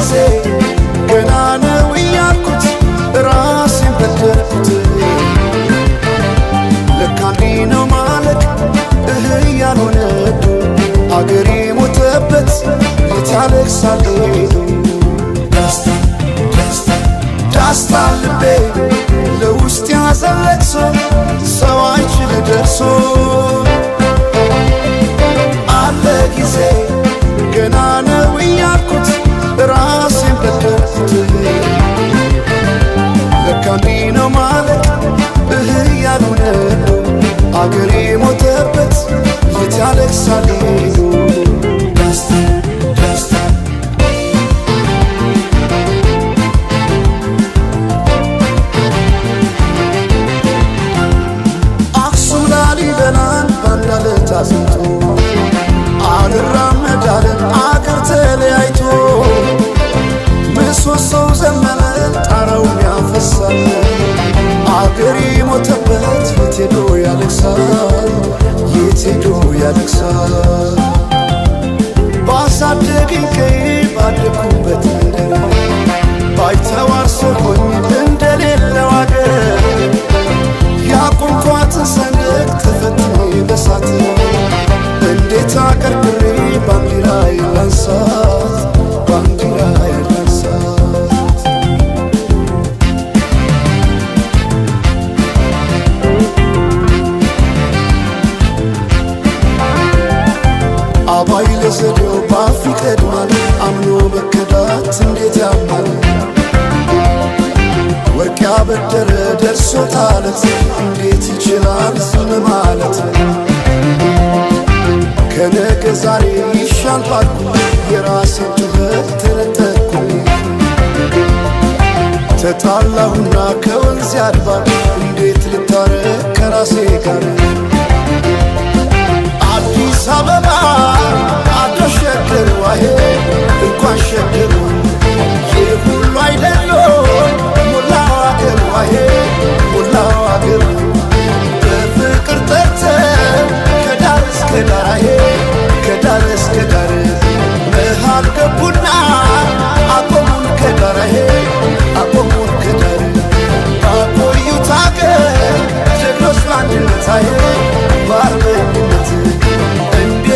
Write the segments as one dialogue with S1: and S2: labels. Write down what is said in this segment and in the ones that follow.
S1: ጊዜ ገና ነው እያልኩት ራሴን በደልኩት ለካ እንዲህ ነው ማለቅ ያልሆነ አገሬ ሞተበት የት ያለቅሳል ሄዱ ዳስታ ልቤ ለውስጥ ያዘን ለቅሶ ሰው አይችል ደርሶ አለ ጊዜ ገና ነው እያልኩት ራሴን በደልኩት ለካ እንዲህ ነው ማለቅ ያልሆነ አገሬ ሞተበት የት ያለቅሳል ሄዱ አክሱም ላሊበላን ባንዳለት አስንቶ አልራመዳለን አገር ተለያይቶ ምሰሶው ዘመነ ጣራውን ያፈሳል አገሬ ሞተበት የት ሄዶ ያለቅሳል የት ሄዶ ያለቅሳል ባሳደገኝ ቀዬ ባደግኩበት መንደር ባይተዋር ሰው ሆኜ እንደሌለው አገር ያቆምኳትን ሰንደቅ ተፈትኜ በሳት እንዴት አቀርቅሬ ባንዲራዬን ላንሳት ባንዲራዬን ላንሳት አባይ ለዘዴው ባፍ ይቀድማል አምኖ መከዳት እንዴት ያማል ወርቅ ያበደረ ደርሶታለት እንዴት ይችላል ዝም ማለት ከነገ ዛሬ ይሻል ባልኩ የራሴን ጩኸት ተነጠቅኩ ተጣላሁና ከወንዝ አድባር እንዴት ልታረቅ ከራሴ ጋር አዲስ አበባ አትሸገር ዋሄ እንኳን ሸገሩ የሁሉ አይደሎ ሞላው አገር ዋሄ ሞላው አገር በፍቅር ጠርተን ከዳር እስከ ዳር ከዳር እስከ ዳር መሃል ገቡና አቆሙን ከዳር አቆሙን ከዳር ባቆዩት አገር ጀግኖች በአንድነት በአርበኝነት እንዴ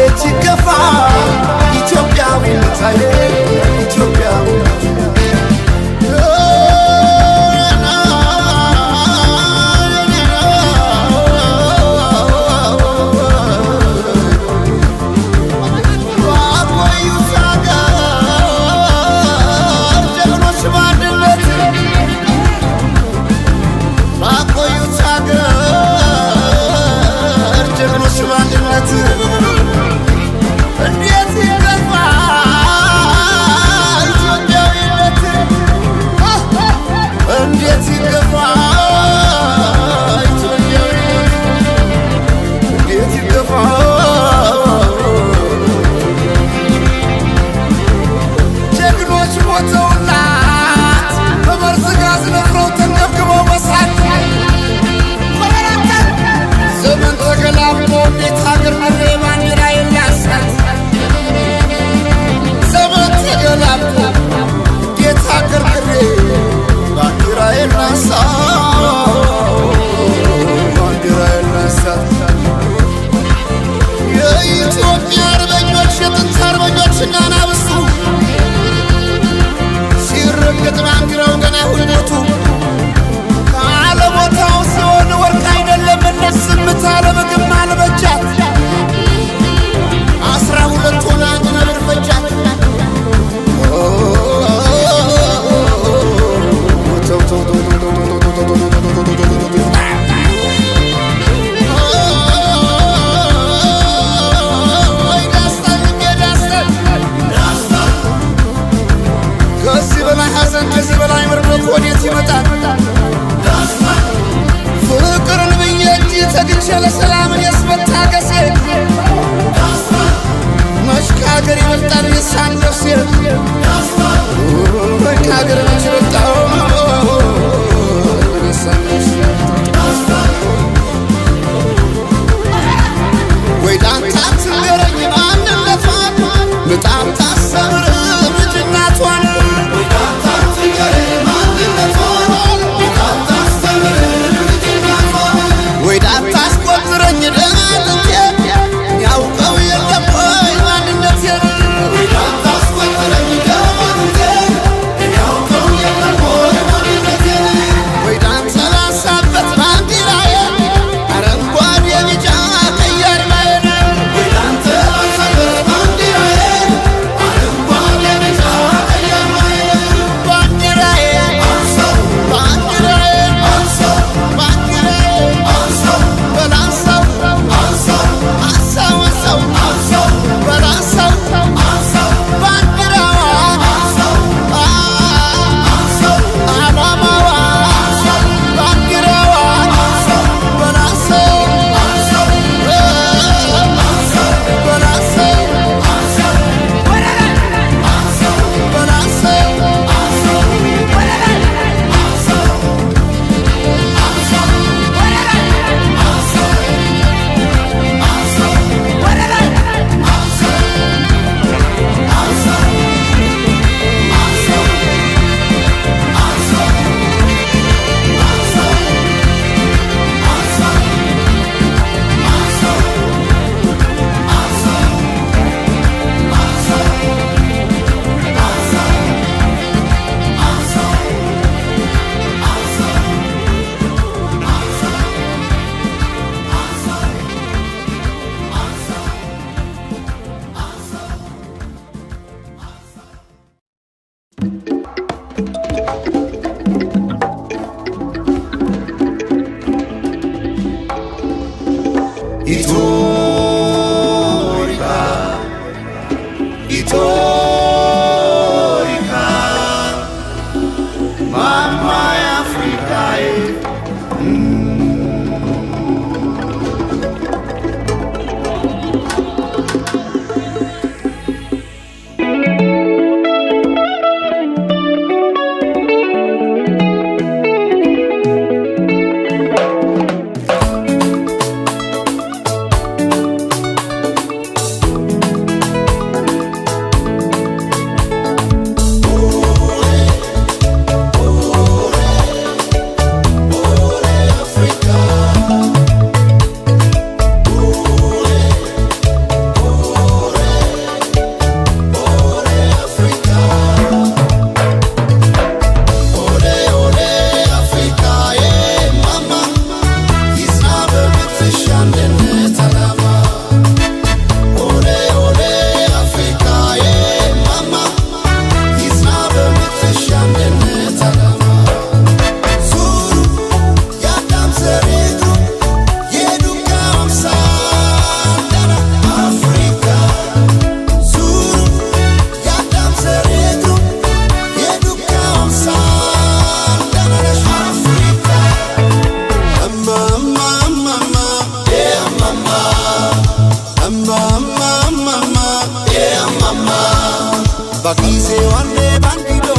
S1: Bakise wande bandido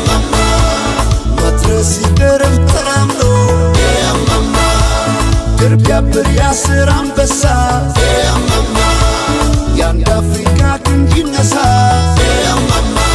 S1: mama matresi derem taramdo mama Gerbia beria seram besa mama Yang Afrika kinginasa mama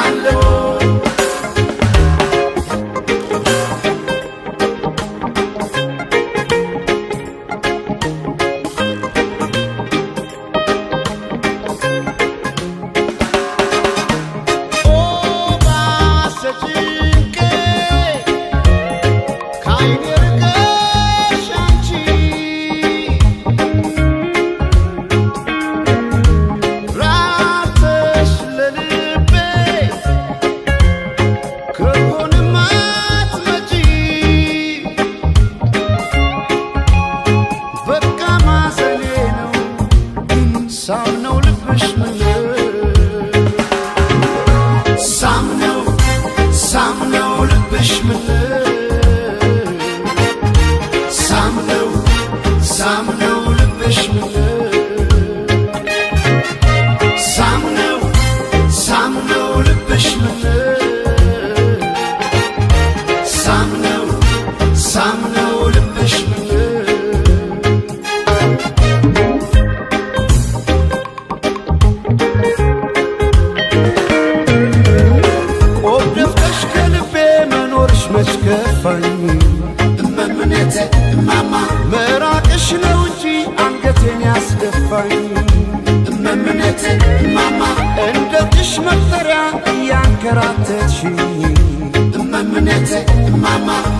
S2: Yeah,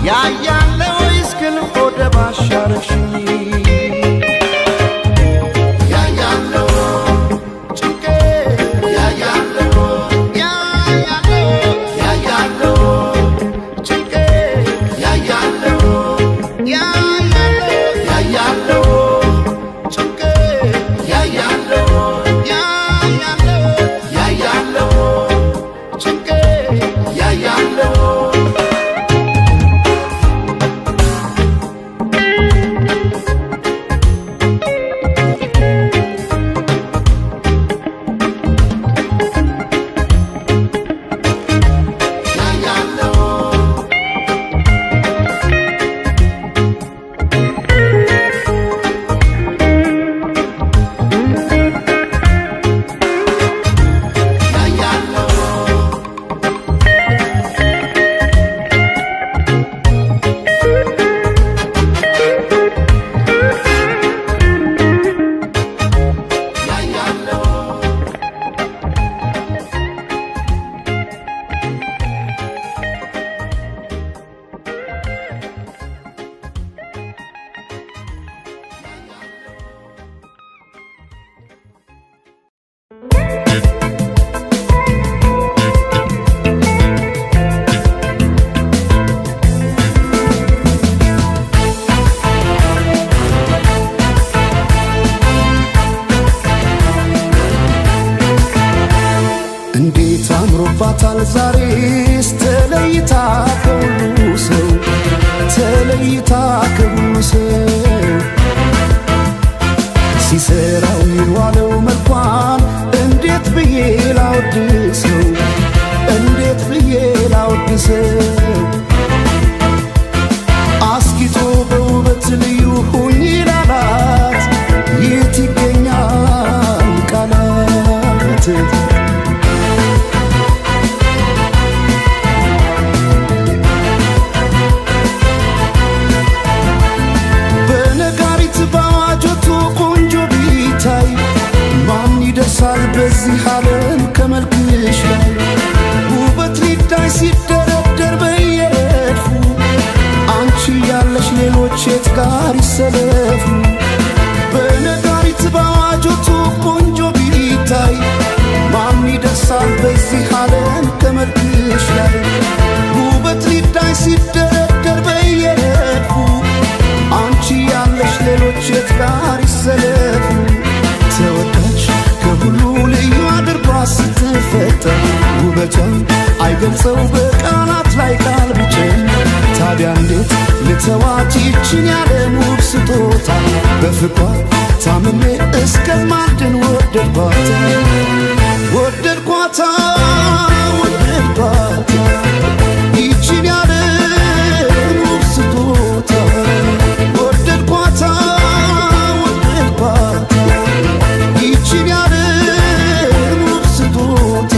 S1: ያያለው ይስክል ወደ ባሻረሽኝ አምሮባታል ዛሬስ ተለይታ ከሁሉ ሰው ተለይታ ከሁሉ ሰው ሲሰራው የዋለው መልኳን እንዴት ብዬ ላወድሰው እንዴት ብዬ ላወድሰው አስጊጦ በውበት ልዩ ሁኝ ላላት የት ይገኛል ቃላት ይደርሳል በዚህ ዓለም ከመልክሽ ላይ ውበት ሊታይ ሲደረደር በየረድፉ አንቺ ያለሽ ሌሎች የት ጋር ይሰለፉ በነጋሪት ባዋጆቱ ቆንጆ ቢታይ ማን ይደርሳል በዚህ ዓለም ከመልክሽ ላይ ውበት ሊታይ ሲደረደር በየረድፉ አንቺ ያለሽ ሌሎች የት ጋር ይሰለፉ ተወዳጅ ከሁሉ ልዩ አድርጓ ስትፈጠር ውበቷን አይገልጸው በቃላት ላይ ቃል ብቸኝ ታዲያ እንዴት ልተዋት ይችን ያለም ውብ ስጦታ በፍቅሯ ታምሜ እስከማልድን ወደድኳታ ወደድኳታ ወደድኳታ ይችን ያለም ውብ ስጦታ ወደድኳታ ወደድኳታ ይችን ያለም ውብ ስጦታ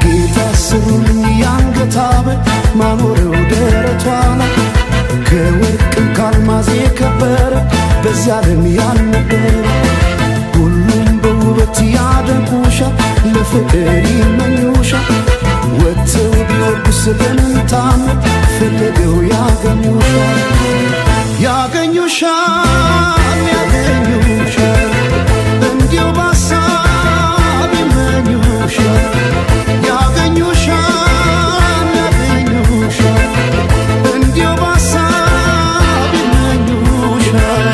S1: ጌታ ስሩልኝ የአንገት ሐብል ማኖረው ደረቷ ላይ ከወርቅም ከአልማዝ የከበረ በዚህ ዓለም ያልነበረ ሁሉም በውበት ያደንቁሻል ለፍቅር ይመኙሻል ወጥተው ቢወርዱ ስለምንታም ፈልገው ያገኙሻል ያገኙሻል ያገኙሻል እንዲው ባሳብ ይመኙሻል ያገኙሻል ያገኙሻል እንዲው ባሳብ ይመኙሻል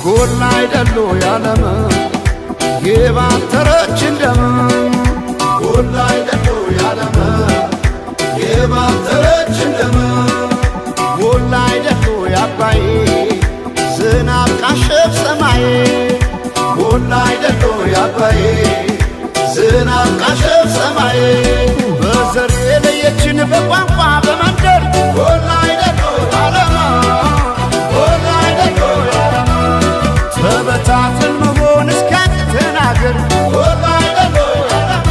S1: ጎላ አይደሉ ያለም የባተረች እንደም ጎላ አይደሉ ያለም የባተረች እንደም ጎላ አይደሉ ያባይ ዝናብ ካሸፍ ሰማይ ጎላ አይደሉ ያባይ ዝናብ ካሸፍ ሰማይ በዘር የለየችን በቋንቋ በመንደር ጎላ አይደሉ ያለም ጎላ አይደሉ ያለም ተበታትን መሆን እስኪያቅተን አገር ጎላ አይደሉ ያለም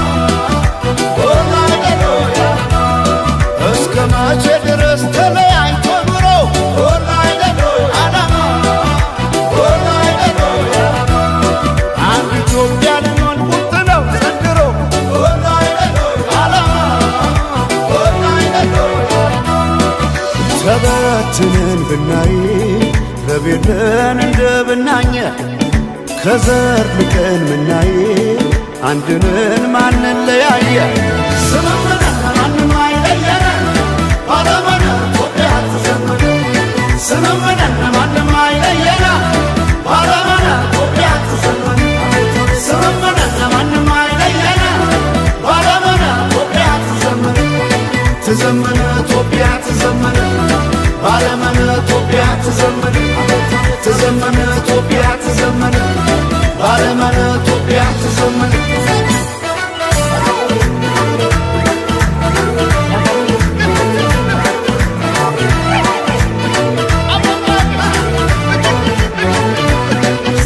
S1: ጎላ አይደሉ ያለም እስከ መቼ ድረስ ተለያይቶ ኑሮ ጎላ አይደሉ ያለም ጎላ አይደሉ ያለም አንድ ኢትዮጵያ ልንሆን ቁርጥ ነው ዘንድሮ ጎላ አይደሉ ያለም ጎላ አይደሉ ያለም ተበትነን ብናይ ረቤለን እንደ ብናኘ ከዘር ልቀን ምናይ አንድንን ማንን ለያየ ስምምነት ማንም አይለየን ባለመነ ኢትዮጵያ ትዘምር ስምምነት ማንም አይለየን ባለመነ ኢትዮጵያ ትዘምር ስምምነት ማንም አይለየን ባለመነ ኢትዮጵያ ትዘምር ትዘምር ኢትዮጵያ ትዘምር ባለመነ ኢትዮጵያ ትዘምር ትዘምር ኢትዮጵያ ትዘምር ባለመነ ኢትዮጵያ ትዘምር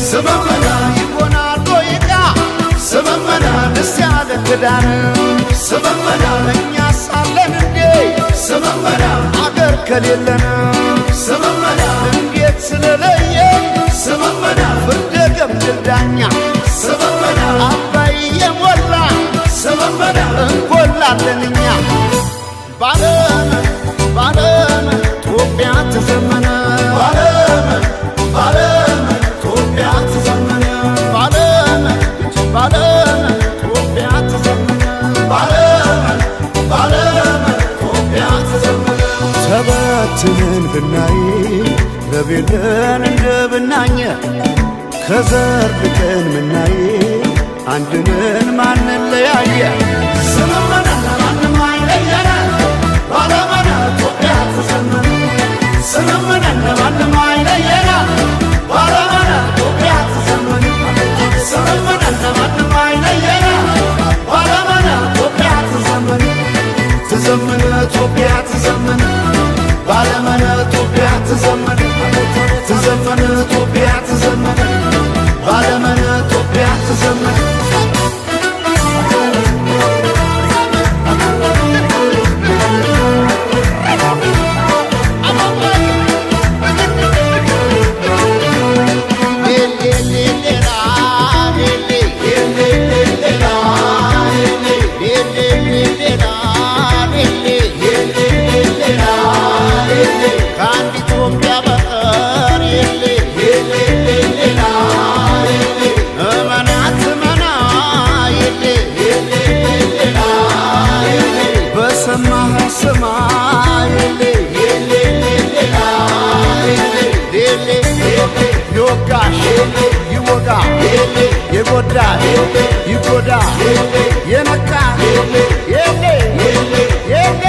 S1: ስመመና ይሆናል ዶይቃ ስመመና ደስ ያለ ክዳን ስመመና እኛ ሳለን እንዴ ስመመና አገር ከሌለን ስመመና እንዴት ስለለየ ስመመና ፍርደ ገምድል ዳኛ ስመመና አባይ የሞላ ስመመና እንጎላለን እኛ ባለመን ባለመን ኢትዮጵያ ትዘመነ ባለመን ባለመን ኢትዮጵያ ትዘመነ ባለመን ባለመን ኢትዮጵያ ትዘመነ ባለመን ባለመን ኢትዮጵያ ትዘመነ ተበትነን ብናይ ረቤለን እንደ ብናኘ ከዘር ልቀን ምናይ አንድንን ማንን ለያየ ስምምነት ማንም አይለየን ባለመነ ኢትዮጵያ ትዘምር ስምምነት ማንም አይለየን ባለመነ ኢትዮጵያ ትዘምር ስምምነት ማንም አይለየን ባለመነ ኢትዮጵያ ትዘምር ትዘምር ኢትዮጵያ ትዘምር ባለመነ ኢትዮጵያ ትዘምር ትዘምር ኢትዮጵያ ትዘምር ባለመነ ኢትዮጵያ ትዘምር ይወጋ የጎዳ ይጎዳ የነካ የሌ የሌ የሌ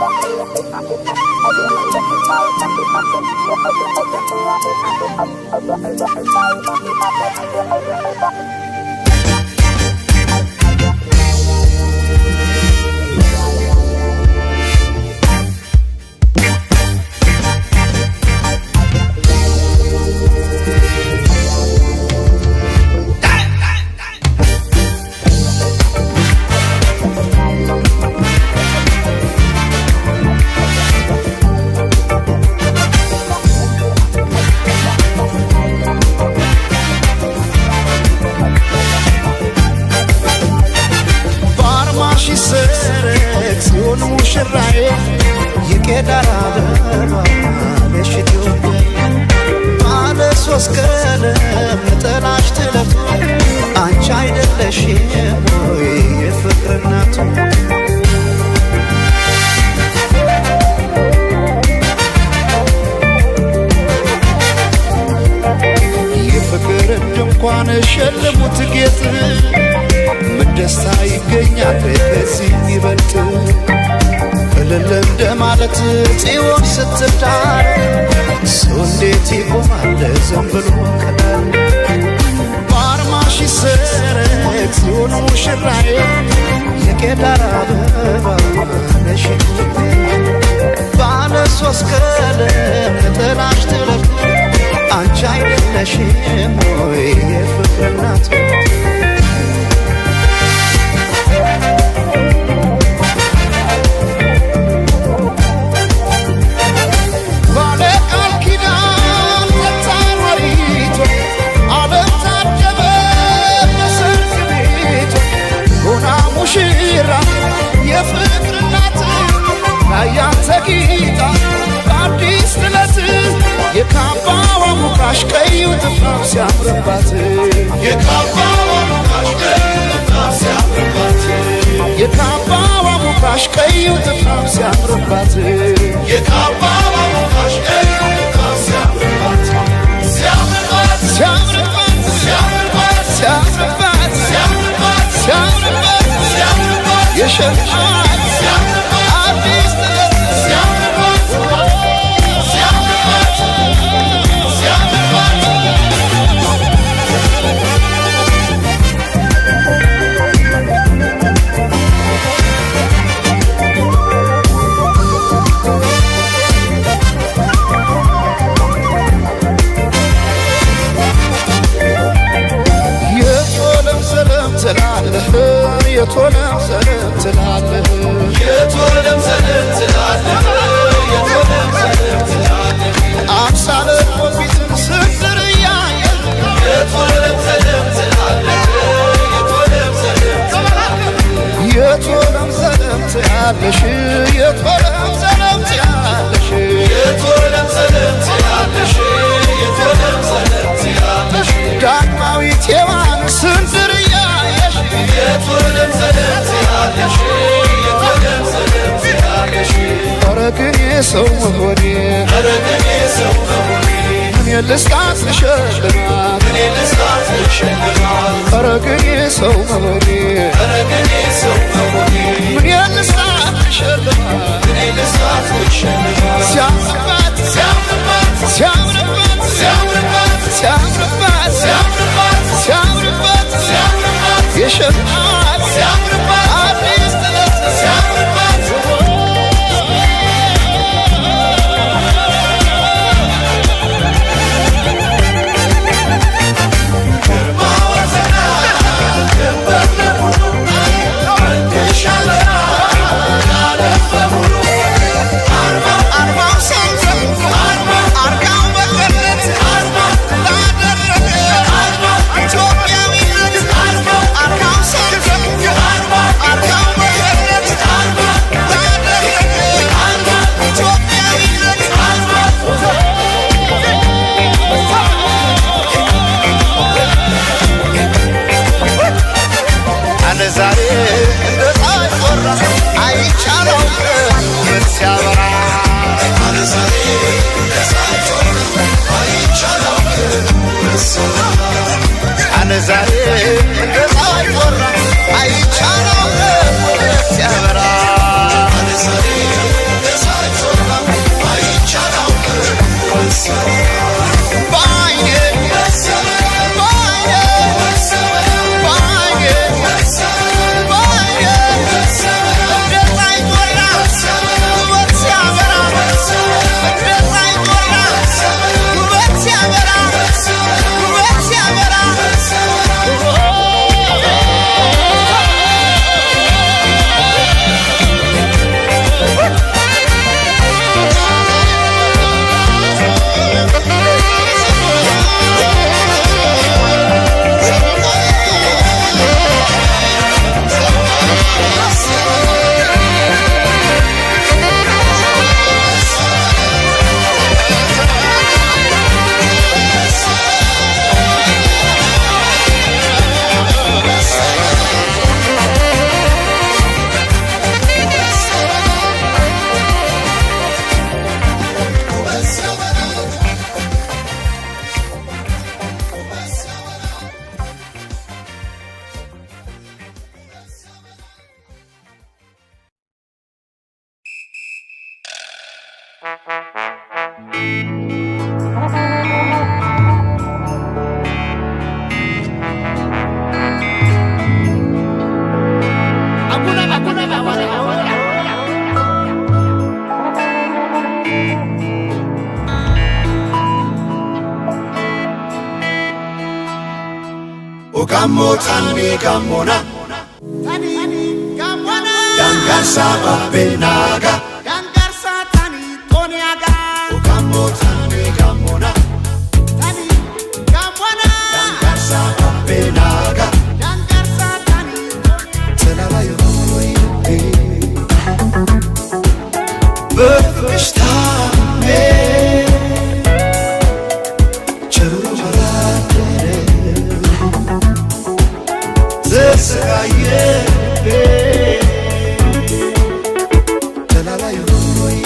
S2: Thank you.
S1: ሸልሙት ጌጥ ምን ደስታ ይገኛል ከዚህ ይበልጥ እልል እንደማለት ጽዮን ስትዳር ሰው እንዴት ይቆማል ዝም ብሎ ከዳር በአርማሽ ይሰረቅ ጽዮን ሙሽራዬ የቄዳር አበባ ነሽ ባለ ሶስት ቀለም ጥላሽ ትለፍ አንቺ አይደለሽም ወይ የፍቅር እናት ባለ ቃል ኪዳን ተታሪቶ ዓለም ታደበ በሰርግ ቤት ሆና ሙሽራ የፍቅር እናት ያንተ ጌታ አዲስ ጥለት የካባዋ ሙቃሽ ቀዩ ጥፍራፍ ሲያምርባት የካባዋ ሙቃሽ ቀዩ ጥፍራፍ ሲያምርባት የካባዋ ሙቃሽ ቀዩ ጥፍራፍ ሲያምርባት የካባዋ ሙቃሽ ቀዩ ጥፍራፍ ሲያምርባት ሲያምርባት ሲያምርባት ሲያምርባት ሲያምርባት ሲያምርባት ሲያምርባት ሲያምርባት የሸልማት ሲያምርባት አዲስ ጥለት ሲያምርባት የቶለም ሰለም ትላለህ የቶለም ሰለም ትላለህ የቶለም ሰለም ትላለህ አምሳለ ፊትን ስንድርያ የቶለም ሰለም ትላለህ የቶለም ሰለም ትላለህ የቶለም ሰለም ትላለሽ የቶለም ሰለም ትላለሽ የቶለም ሰለም ትላለሽ የቶለም ሰለም ትላለሽ ዳግማዊት ሔዋን ስንድርያ የቶለም ሰለም ትላለሽ የቶለም ሰለም ትላለሽ ኧረ ግን የሰው መሆኔ ኧረ ግን የሰው መሆኔ ምን ልስጣት ልሸልማት ምን ልስጣት ልሸልማት ኧረ ግን የሰው መሆኔ ኧረ ግን የሰው መሆኔ ምን ልስጣት ልሸልማት ምን ልስጣት ልሸልማት ሲያምርባት ሲያምርባት ሲያምርባት ሲያምርባት ሲያምርባት ሲያምርባት ሲያምርባት ሲያምርባት የሸልማት ሲያምርባት አዲስ ጥለት ሲያምርባት
S2: Arma,
S1: Gammo tani gammona Dangarsa oppenaga
S2: Dangarsa tani toniaga
S1: Gammo tani gammona
S2: Tani gammona
S1: Dangarsa oppenaga
S2: Dangarsa tani toniaga
S1: Telala yoy Böfüştame Zesagaye Telala yoy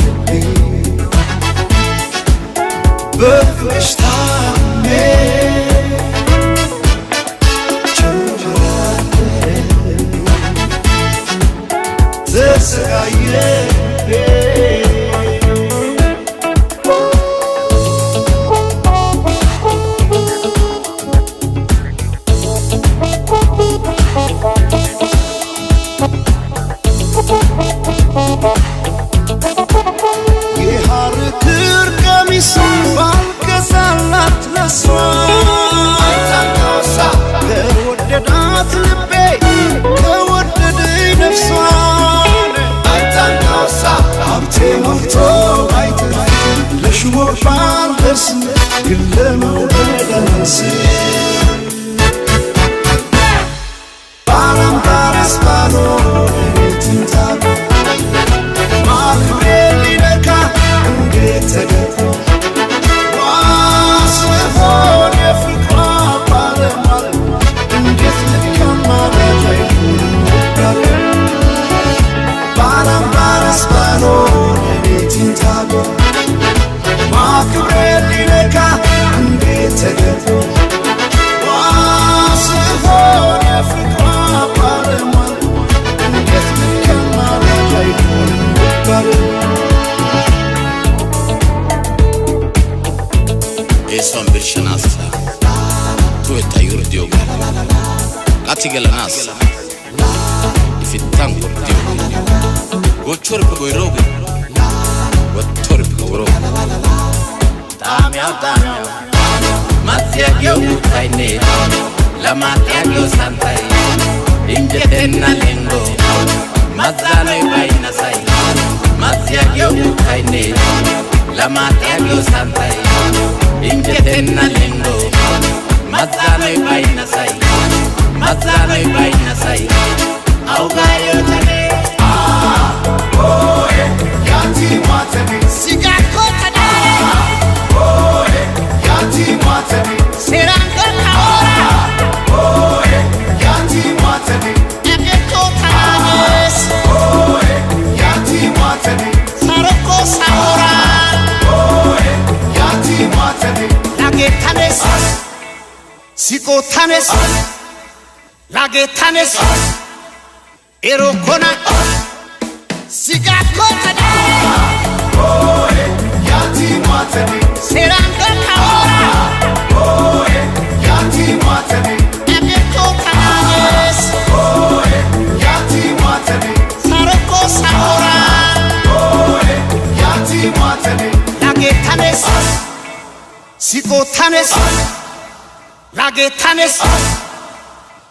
S1: Böfüştame Zesagaye
S3: Eson bir şanasa Tueta yurdiyo Katigala nasa Ifitan kurdiyo Gochor pigoirogo Gochor pigoirogo Damya Matia gyo utaine Lama gyo santai Injetenna lengo Mazana yubaina sai Matia gyo utaine Lama gyo santai Injetenna lengo Mazana yubaina sai Mazana yubaina sai Augayo tane
S1: Yati matani
S2: Sigako tane
S1: Yati matani
S2: Serango kaora
S1: Yati matani
S2: Egeto tananes
S1: Yati matani
S2: Saroko saora
S1: Yati matani
S2: Lage tanes Siko tanes Lage tanes Erokona Sigako tane
S1: Yati matani
S2: Serango kaora
S1: Yati matani
S2: Egeto tananes
S1: Yati matani
S2: Saroko saora
S1: Yati matani
S2: Lage tanes Siko tanes Lage tanes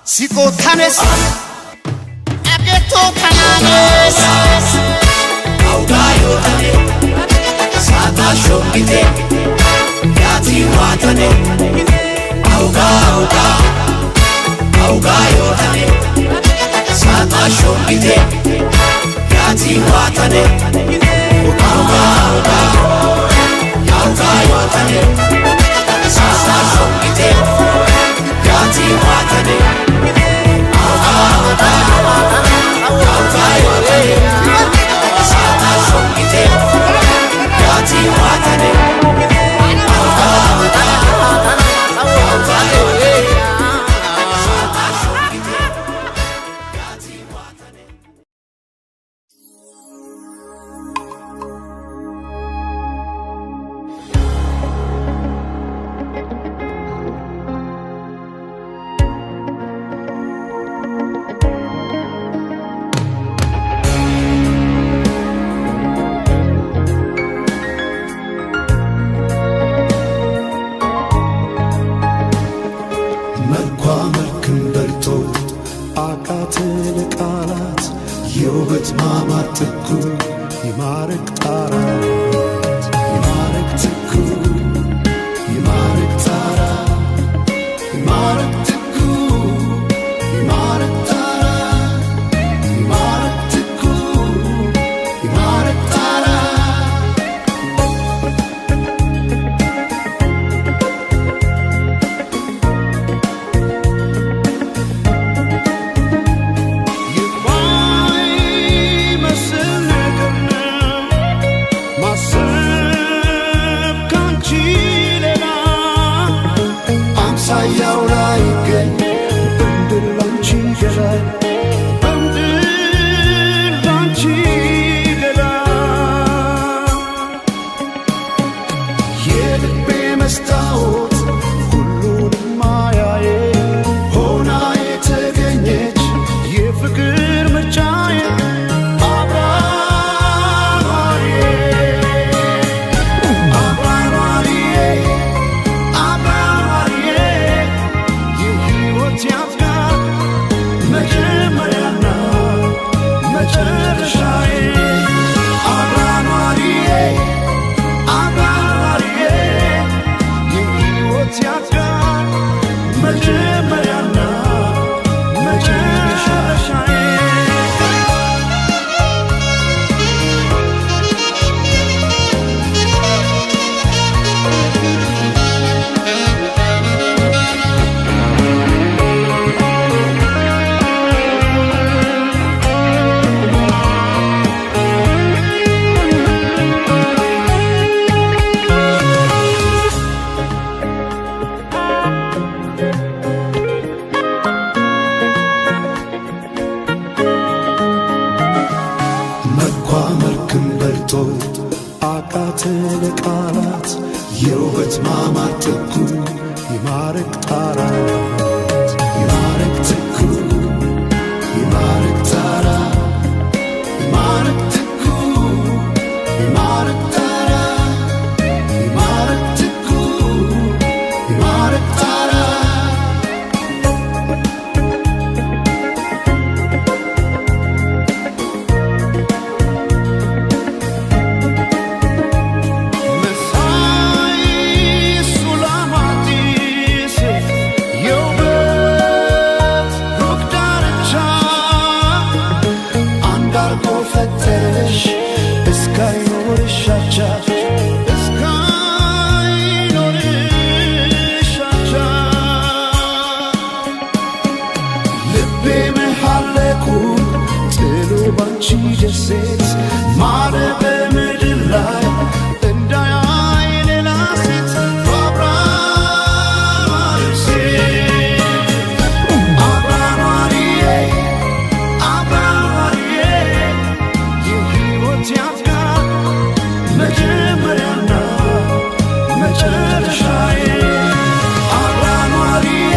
S2: Siko tanes Egeto tananes
S3: Augayo tane Sata shongite Yati watane Augayo tane Sata shongite Yati watane Augayo tane Sata shongite Yati watane
S1: ትኩ ይማርክ ጣራት ይማርክ ትኩ ይማርክ ጣራት ይማርክ ትኩ ይማርክ ጣራት ይማርክ ትኩ ይማርክ ጣራት ሳያው ላይ ገኝ በምድር ላንቺ ገላይ በምድር ላንቺ ገላይ የልቤ መስታወት ሁሉንም ማያዬ ሆና የተገኘች የፍቅር ምርጫዬ መልክም በልጦ አቃተ ለቃላት የውበት ማማር ትኩ ይማርክ ጣራት ይማርክ ትኩ ይማርክ ጣራት ይማርክ ትኩ ይማርክ ጣራት ይማርክ ትኩ ይማርክ ጣራት ባንቺ ደሴት ማረ በምድር ላይ እንዳያይ ሌላ ሴት አብራሪዬ አብራሪዬ የሕይወት ያፍቃር መጀመሪያና መጨረሻዬ አብራሪዬ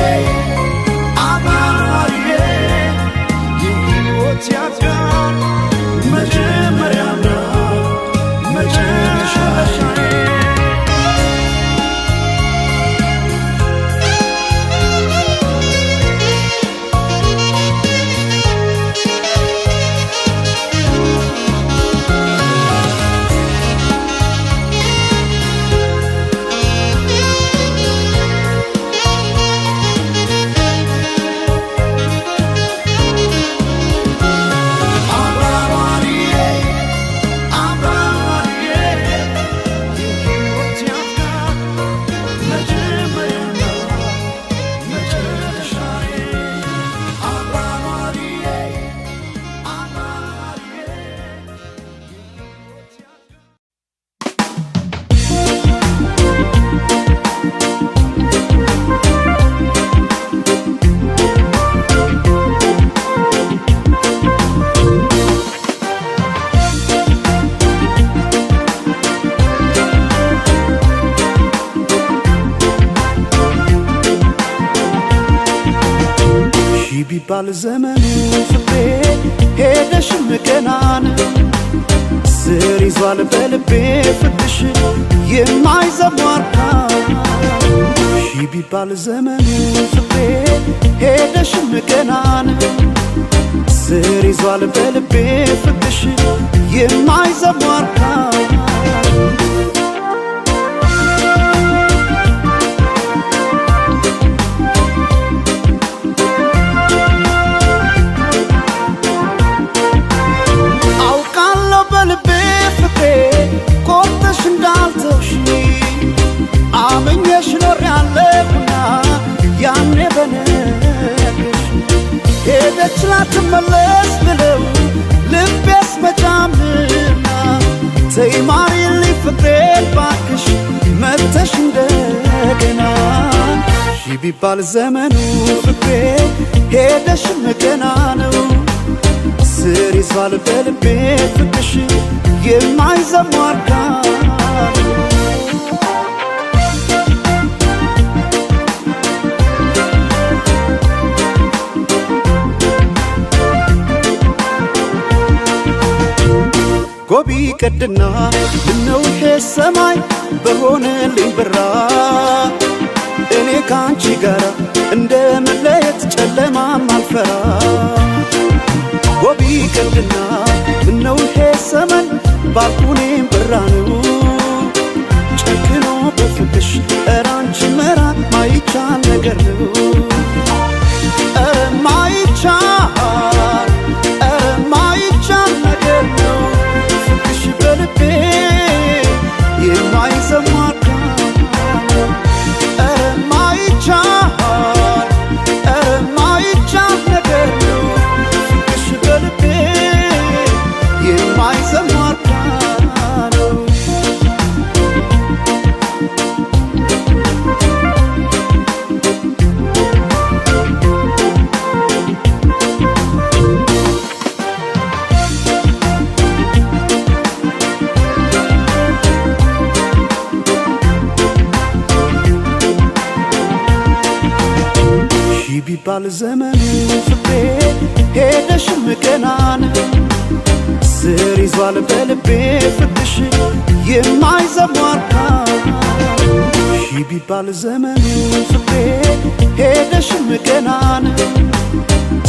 S1: አብራሪዬ የሕይወት ያፍቃር መጀመሪያና መጨረሻዬ ቢባል ዘመኑ ፍቅሬ ሄደሽም ገናን ስር ይዟል በልቤ ፍቅርሽ የማይዘሟርካ ቢባል ዘመኑ ፍቅሬ ሄደሽም ገናን ስር ይዟል በልቤ ፍቅርሽ የማይዘሟርካ አውቃለሁ በልቤ ፍቅሬ ቆርጠሽ እንዳልተውሽኝ አመኘሽ ኖሬያለሁና ያኔ በነገርሽ ሄደች ላትመለስ ብለው ልቤስ መጫምና ተይ ማሪልኝ ፍቅሬን ባክሽ መተሽ እንደገና ሺ ቢባል ዘመኑ ፍቅሬ ሄደሽም ገና ነው ስር ይዟል በልቤ ፍቅርሽ የማይዘሟርካ ጎቢ ቀድና ምነው ይሄ ሰማይ በሆነልኝ ብራ እኔ ካንቺ ጋራ እንደ መለየት ጨለማም አልፈራ ጎቢ ቀድና ምነው ይሄ ሰማይ ባልኩኔም ብራ ነው ጨክኖ በፍቅሽ ኧረ አንቺ መራቅ ማይቻል ነገር ነው ኧረ ማይቻል ነገር ነው ፍቅሽ በልቤ የማይዘሟርካ ኧረ ማይቻል ነገር ነው ፍቅሽ በልቤ የማይዘሟርካ ነው ቢባል ዘመኑ ፍቅሬ ሄደሽም ገና ነው ስር ይዟል በልቤ ፍቅርሽ የማይዘሟርካ ሺ ቢባል ዘመኑ ፍቅሬ ሄደሽም ገና ነው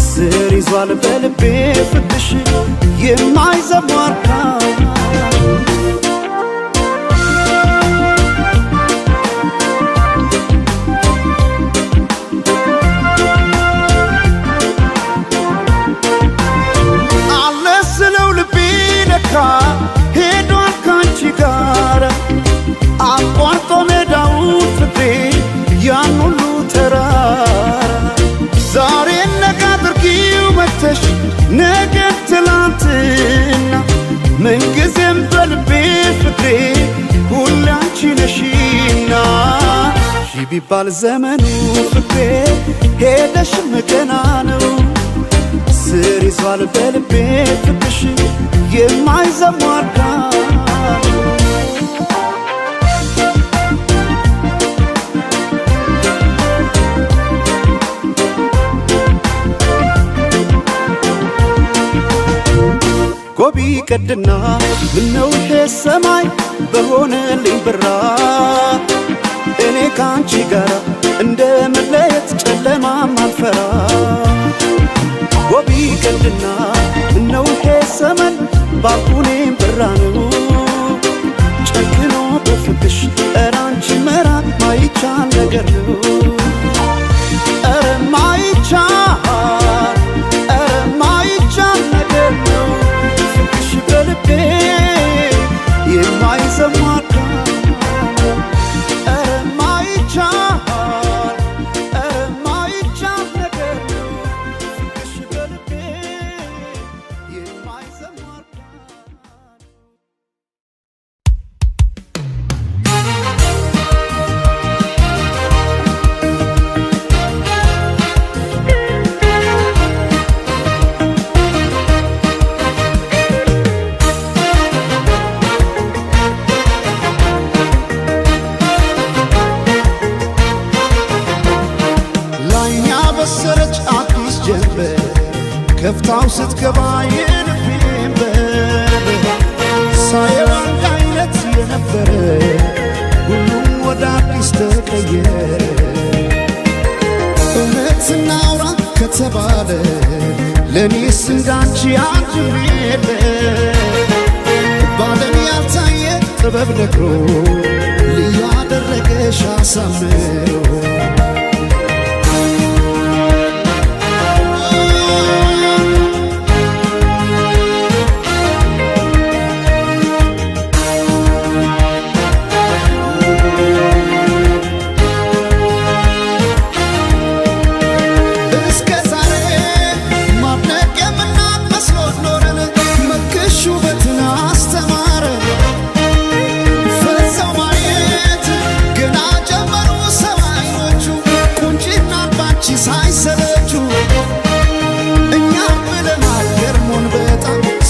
S1: ስር ይዟል በልቤ ፍቅርሽ የማይዘሟርካ ሄዷል ካንቺ ጋር አቋርጦ ሜዳውን ፍቅሬ ያን ሁሉ ተራራ ዛሬ ነገ አድርጊው መተሽ ነገ ትላንትና ምንጊዜም በልቤ ፍቅሬ ሁሌ አንቺ ነሽና ሺ ቢባል ዘመኑ ፍቅሬ ሄደሽም ገና ነው ስር ይዟል በልቤ ፍቅርሽ የማይዘሟርካ ጎቢ ቀድና ምነው ይሄ ሰማይ በሆነልኝ ብራ እኔ ካንቺ ጋራ እንደ መለየት ጨለማም አልፈራ ጎቢ ቀድና ምነው ይሄ ሰመን ባልኩኔም ብራ ነው ጨክኖ በፍቅሽ ኧረ አንቺ መራቅ ማይቻል ነገር ነው ኧረ ማይቻል ነገር ነው ፍቅሽ በልቤ የማይዘሟርካ ኧረ ማይቻል ነገር ነው ፍቅሽ በልቤ የማይዘሟርካ ከፍታው ስትገባ የልቤን በር ሳየው አንድ አይነት የነበረ ሁሉም ወደ አዲስ ተቀየረ እውነት እናውራ ከተባለ ለኔስ እንዳንቺ አንድም የለ ጥበብ ነግሮ ልዩ አደረገሽ አሳምሮ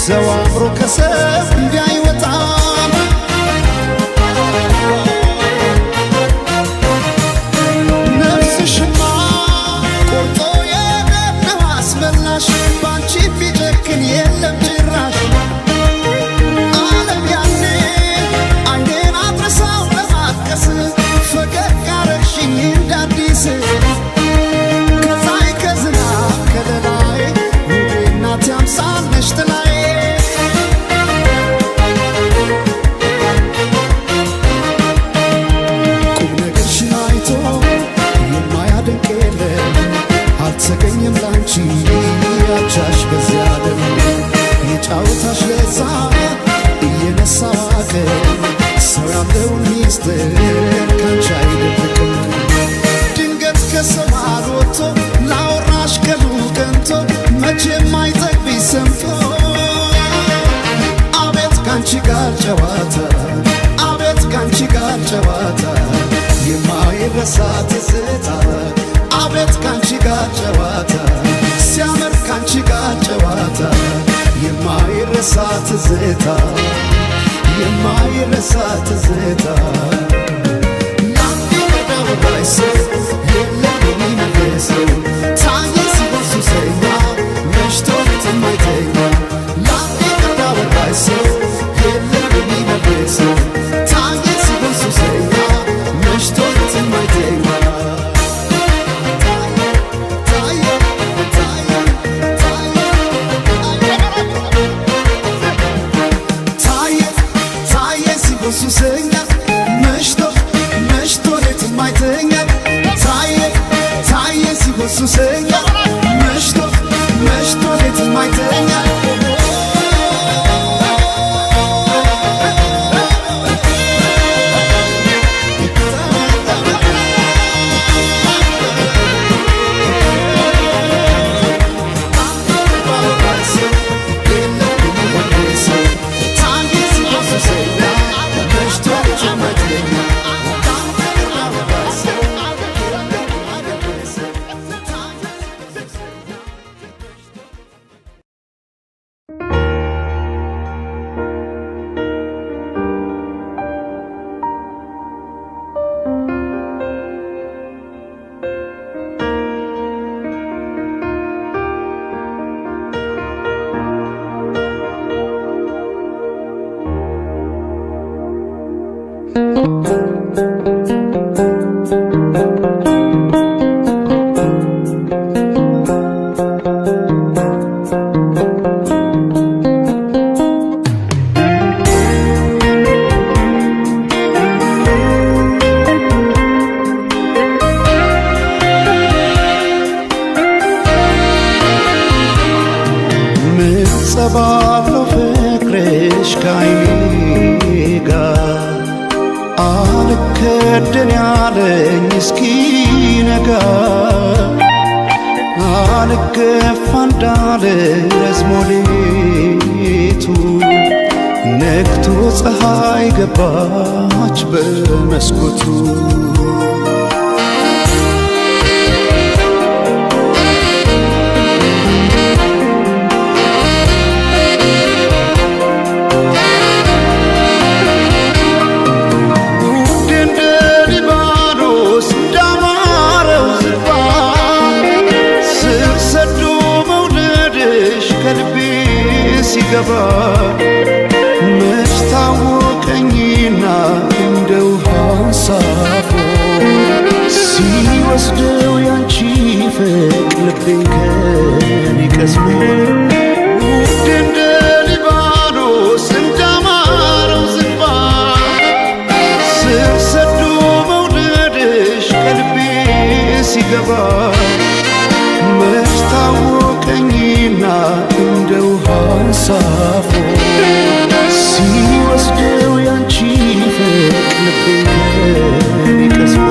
S1: ዘዋምሮ ከሰብ እንዲያይወጣ ነፍስሽማ ቆርጦ የደብነው አስመላሽ ባንቺ ቢጨክን የለም ጭራሽ ዓለም ያኔ አይኔን አድረሳው ለማቀስ ፈገግ አረግሽኝ እንዳዲስ ከፀሐይ ከዝናብ ከለላይ ውቤ እናቴ አምሳል ነሽ ጥላዬ አልተገኘም ላንቺ ያቻሽ በዚያ ዓለም የጫወታሽ ለዛ እየነሳ ዋቀር ሰው ያለውን ሚስጥር ካንቺ አይደብቅም ድንገት ከሰማል ወጥቶ ላወራሽ ቀኑ ቀንቶ መቼም አይጠግብሽ ሰምቶ አቤት ካንቺ ጋር ጨዋታ አቤት ካንቺ ጋር ጨዋታ የማይረሳ ትዝታ አቤት ካንቺ ጋር ጨዋታ ሲያምር ካንቺ ጋር ጨዋታ የማይረሳ ትዝታ የማይረሳ ትዝታ ናንዲ ወዳወራይ ሰው የለም የሚመለሰው ታየ ሲበሱ ሰኛ መሽቶ የማይተኛ ናንዲ ወዳወራይ ሰው የለም የሚመለሰው ታየ ሲበሱ ሰኛ መሽቶ የማይተኛ ሱሰኛ መሽቶ መሽቶ ሌት የማይተኛ ታየ ታየ ሲሆን ሱሰኛ መሽቶ መሽቶ ሌት የማይተኛ ባለው ፍቅርሽ ካይኔ ጋር አልከደን ያለኝ እስኪነጋ አልገፋ እንዳለ ረዝሞ ሌቱ ነግቶ ፀሐይ ገባች በመስኮቱ ሲገባ መች ታወቀኝና እንደ ውሃ ሳፎ ሲወስደው ያንቺ ፍቅር ልቤን ከኔ ቀስሞ እንደ ሊባኖስ እንዳማረው ዝግባ አሳፎ ሲወስደው ያንቺ ፍቅር ልቤን ቀስሞ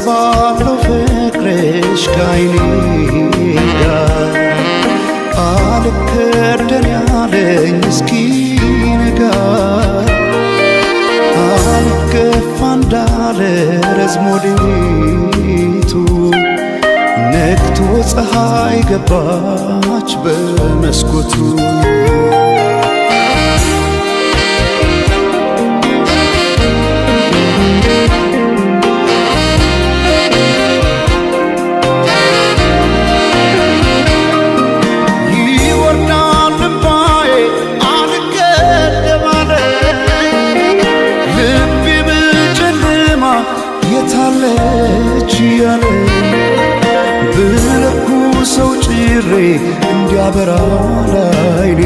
S1: ባለው ፍቅርሽ ከዓይኔ ጋር አልከደን ያለኝ እስኪነጋ አልገፋ እንዳለ ረዝሞ ሌቱ ነግቶ ፀሐይ ገባች በመስኮቱ ያለ ብለኩ ሰው ጭሬ እንዲያበራ ላይኔ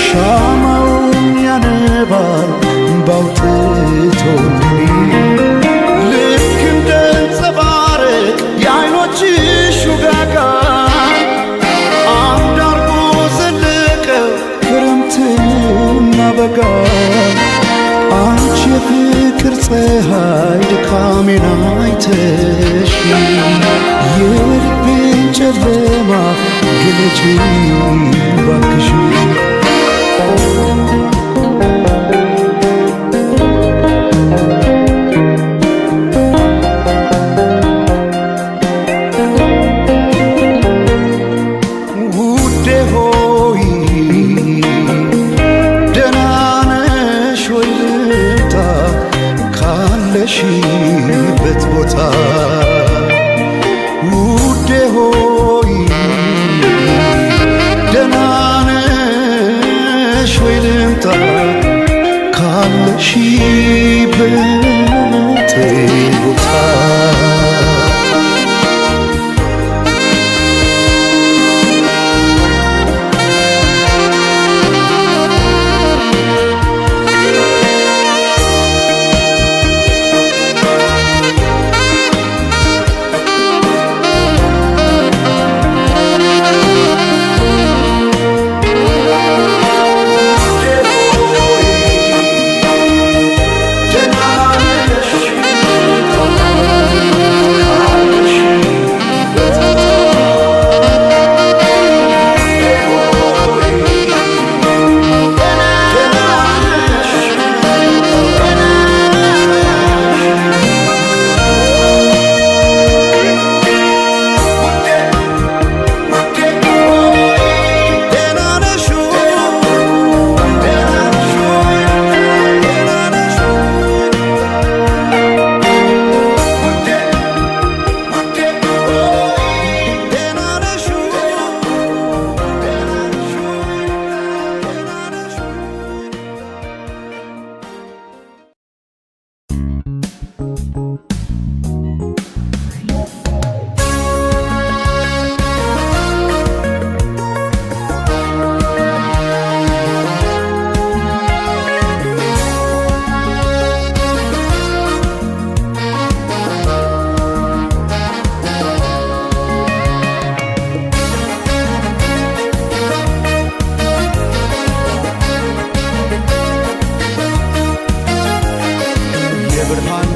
S1: ሻማውን ያነባል ባውጥቶኔ ልክ እንደ አንጸባረቅ የዓይኖችሽ ውጋጋን አንድ አርጎ ዘለቀው ክረምትና በጋ አንቺ የፍቅር ፀሐይ ድካሜን አይተሽ የልቤን ጨለማ ግለጪኝ ባክሽ ውዴ ሆይ ደህና ነሽ ወይ ልምጣ ካለሽበት ቦታ ውዴ ሆይ ደህና ነሽ ወይ ልምጣ ካለሽበት ቦታ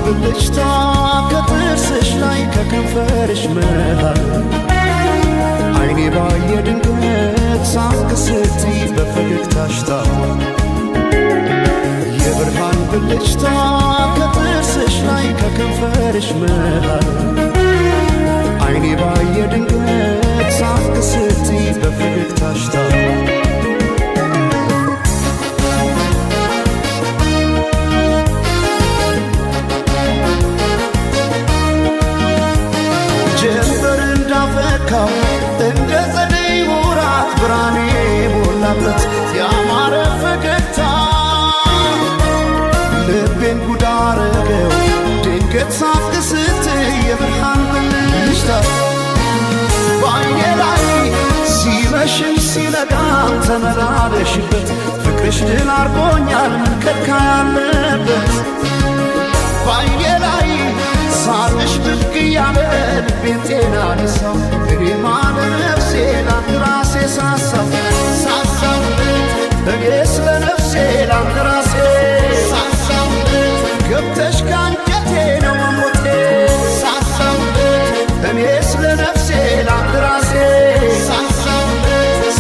S1: ብልጭታ ከጥርስሽ ላይ ከከንፈርሽ መሃል አይኔ ባየ ድንገት ሳቅ ስትይ በፈገግታሽ ታሟል የብርሃን ብልጭታ ከጥርስሽ ላይ ከከንፈርሽ መሃል አይኔ ባየ ድንገት የብርሃን ብልጭታ በዓይኔ ላይ ሲመሽም ሲነጋም ተመላለሽበት ፍቅርሽ ድል አርጎኛል ምን ከልካይ አለበት በዓይኔ ላይ ሳቅሽ ብቅ እያለ ልቤን ጤና ነሳው እኔማ ለነፍሴ ላንድ ራሴ ሳሳው እኔስ ለነፍሴ ላንድ ራሴ ሳሳው ገብተሽ ካንጀቴ ነው መሞቴ ሳሳው እኔስ ለነፍሴ ላንድ ራሴ ሳሳው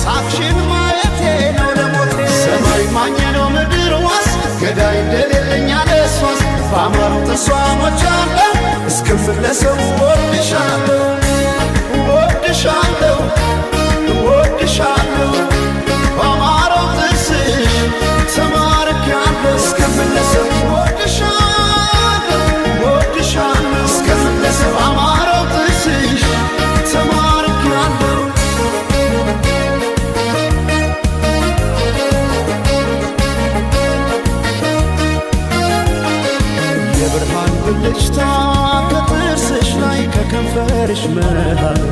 S1: ሳቅሽን ማየቴ ነው ለሞቴ ሰማይ ማኘ ነው ምድር ዋስ ገዳይ እንደሌለኝ አለሷስ በአማሩ ተስዋሞቻለሁ እስክምለሰው ወድሻለሁ ወድሻለሁ ወድሻለሁ በአማረው ጥርስሽ ተማርኬያለሁ እስክምለሰው ወድሻለሁ ወድሻለሁ እስክምለሰው በአማረው ጥርስሽ ተማርኬያለሁ የብርሃን ብልጭታ ከጥርስሽ ላይ ከከንፈርሽ መሃል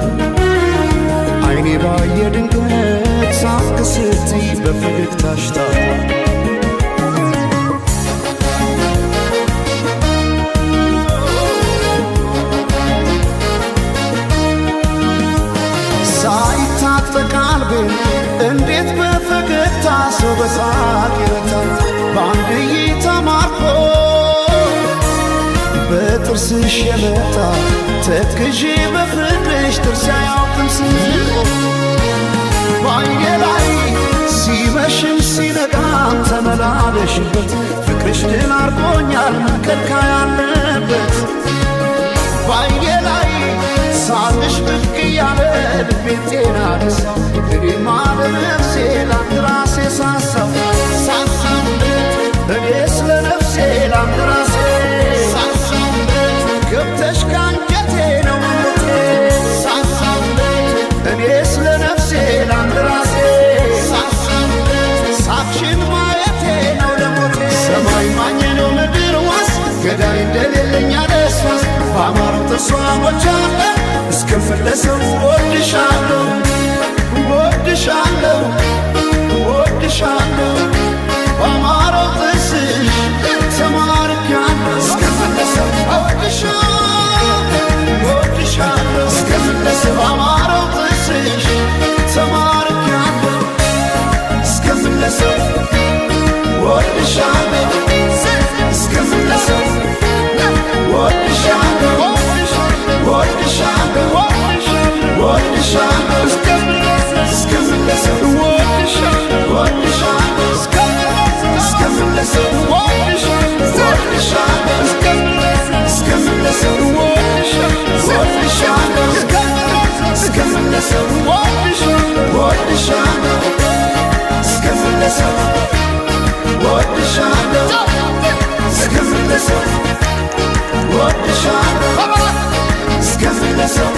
S1: አይኔ ባየ ድንገት ሳቅ ስትይ በፈገግታሽ ታውቋል ሳይታጠቅ ቀልቤን እንዴት በፈገግታ ሰው በሳቅ ይረታል በአንድ እይታ ማርኮ በጥርስሽ የመጣ ተክዤ በፍቅርሽ ጥርስ አያውቅም ስንቆ በዓይኔ ላይ ሲመሽም ሲነጋም ተመላለሽበት ፍቅርሽ ድል አርጎኛል ምን ከልካይ አለበት በዓይኔ ላይ ሳቅሽ ብቅ እያለ ልቤን ጤና ነሳው እኔማ ለነፍሴ ላንድ ራሴ ሳሳው እኔስ ለነፍሴ ላንድ ራሴ ገብተሽ ካንጀቴ ነው መሞቴ እኔስ ለነፍሴ ላንድ ራሴ ሳቅሽን ማየቴ ነው ለሞቴ ሰማይ ማኘ ነው ምድር ዋስ ገዳይ እንደሌለኝ አለስዋስ በአማረው ተስዋሞቻለ እስክምለሰው ወድሻለሁ ወድሻለሁ ወድሻለሁ በአማረው ጥርስሽ ተማርኬያለሁ እስክምለሰው ወድሻለሁ እስክምለሰው በአማረው ጥርስሽ ተማርኬያለሁ እስክምለሰው ወድሻለሁ እስክምለሰው ወድሻለሁ ወድሻለሁ ወድሻለሁ እስክምለሰው ወድሻለሁ እስክምለሰው ወድሻለሁ እስክምለሰው ወድሻለሁ እስክምለሰው ወድሻለሁ እስክምለሰው ወድሻለሁ እስክምለሰው ወድሻለሁ እስክምለሰው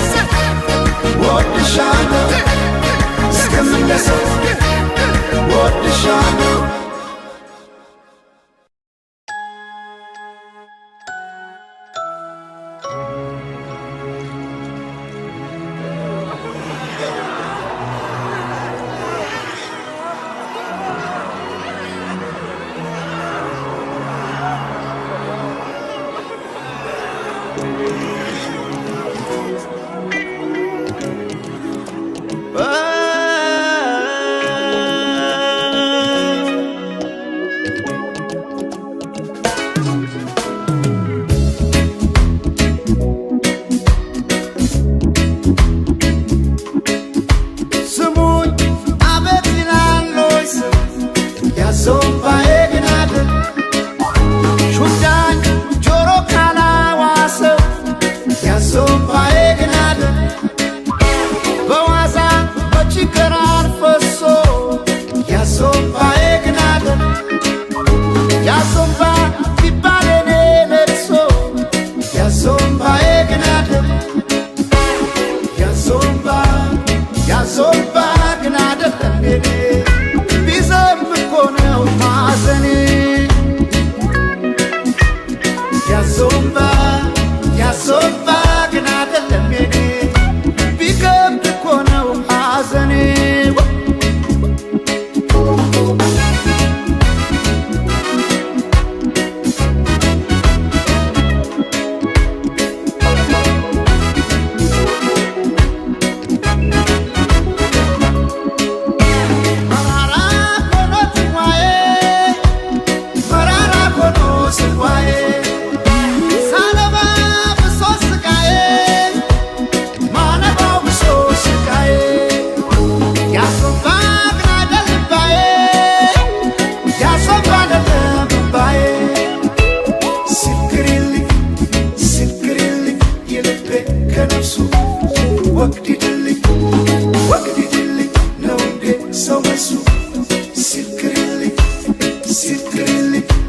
S1: ወድሻለሁ እስክምለሰው ወድሻለሁ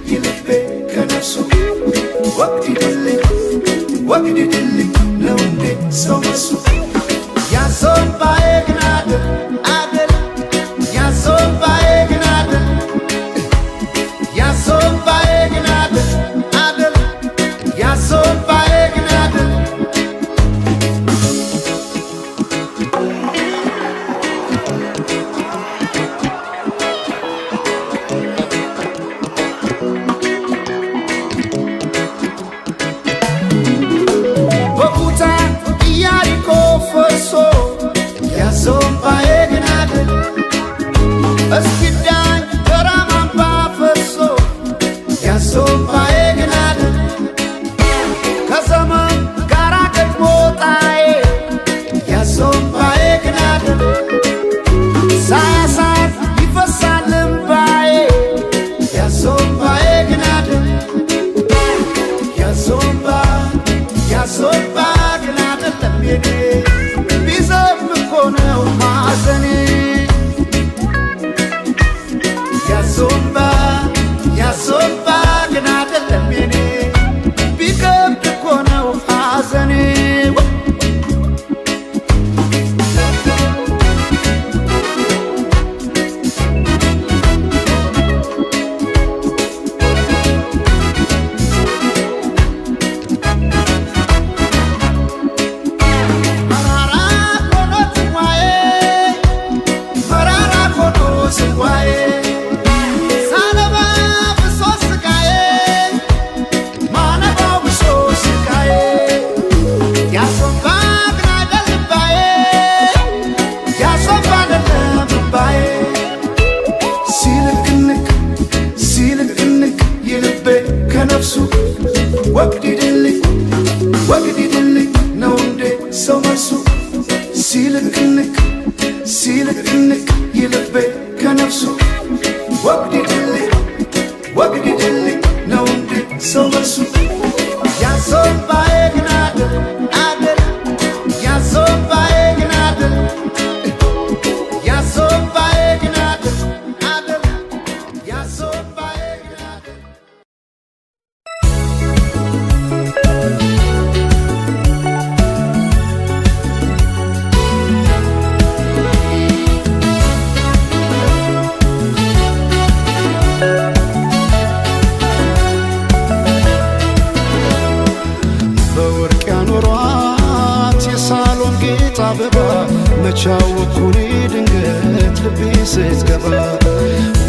S1: ይልቤ ከነፍሱ ወግዲድልኝ ወግዲድልኝ ነው እንዴ ሰው መሱ ያዞምባዬ ግን አደል አደል ያዞምባዬ ግን አደል ያዞምባዬ ግን አደል አደል ያዞምባዬ ግን አደል ያዞምባዬ ግን አደል እስኪዳኝ ተራማምባ ፈሶ ያዞምባዬ ግን አደል ከዘመን ጋራ ገጥሞ ጣዬ ያዞምባዬ ግን አደል ሳያሳት ይፈሳል እምባዬ ያዞምባዬ ግን አደል ያዞምባ ያዞምባ ግን አደለም የኔ ነው ማዘኔ ያዞምባ ያዞምባ ግን አደለም የኔ ቢከብድ እኮ ነው ሐዘኔ ከነፍሱ ወግዲድልኝ ወግዲድልኝ ነው እንዴ ሰው መልሱ ሲልክንክ ሲልክንክ ይልቤ ከነፍሱ ወግዲድልኝ ወግዲድልኝ ነው እንዴ ሰው መልሱ ያዞምባዬ ግን አደል አደል ያዞምባዬ ግን አደል ያዞምባዬ ግን አደል አደል ያዞምባዬ ግን አደል አበባ መቻወኩኔ ድንገት ልቤ ስትገባ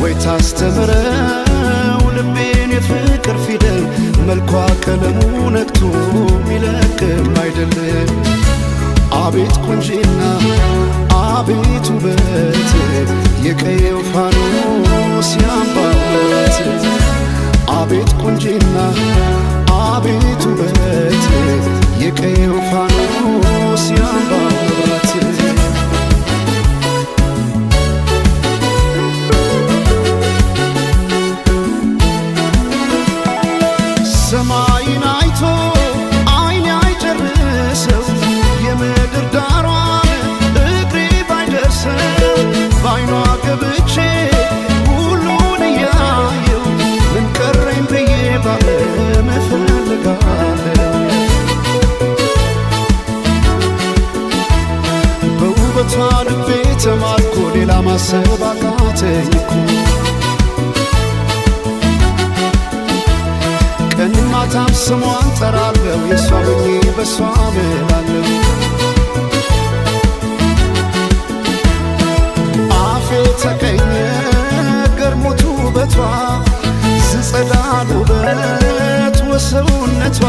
S1: ወይ ታስተምረው ልቤን የፍቅር ፊደል መልኳ ቀለሙ ነክቶ ሚለቅም አይደለም አቤት ቁንጂና አቤት ውበት የቀየው ፋኖስ ያምባበት አቤት ቁንጂና አቤት ውበት የቀየው ፋኖስ ያምባበት ሰማይን አይቶ አይኔ አይጨርሰው የምድር ዳሯን እግሬ ባይደርሰው ባይኗ ገብቼ ሁሉን እያየው ምን ቀረኝ ብዬ ባለም እፈልጋለሁ በውበቷ ልቤ ተማርኮ ሌላ ማሰብ አቃተኝ እኮ ቀንም ማታም ስሟን ጠራለሁ የሷ ሆኜ በሷ እምላለሁ አፌ ተቀኘ ገርሞት ውበቷ ዝጸዳል ውበት ወሰውነቷ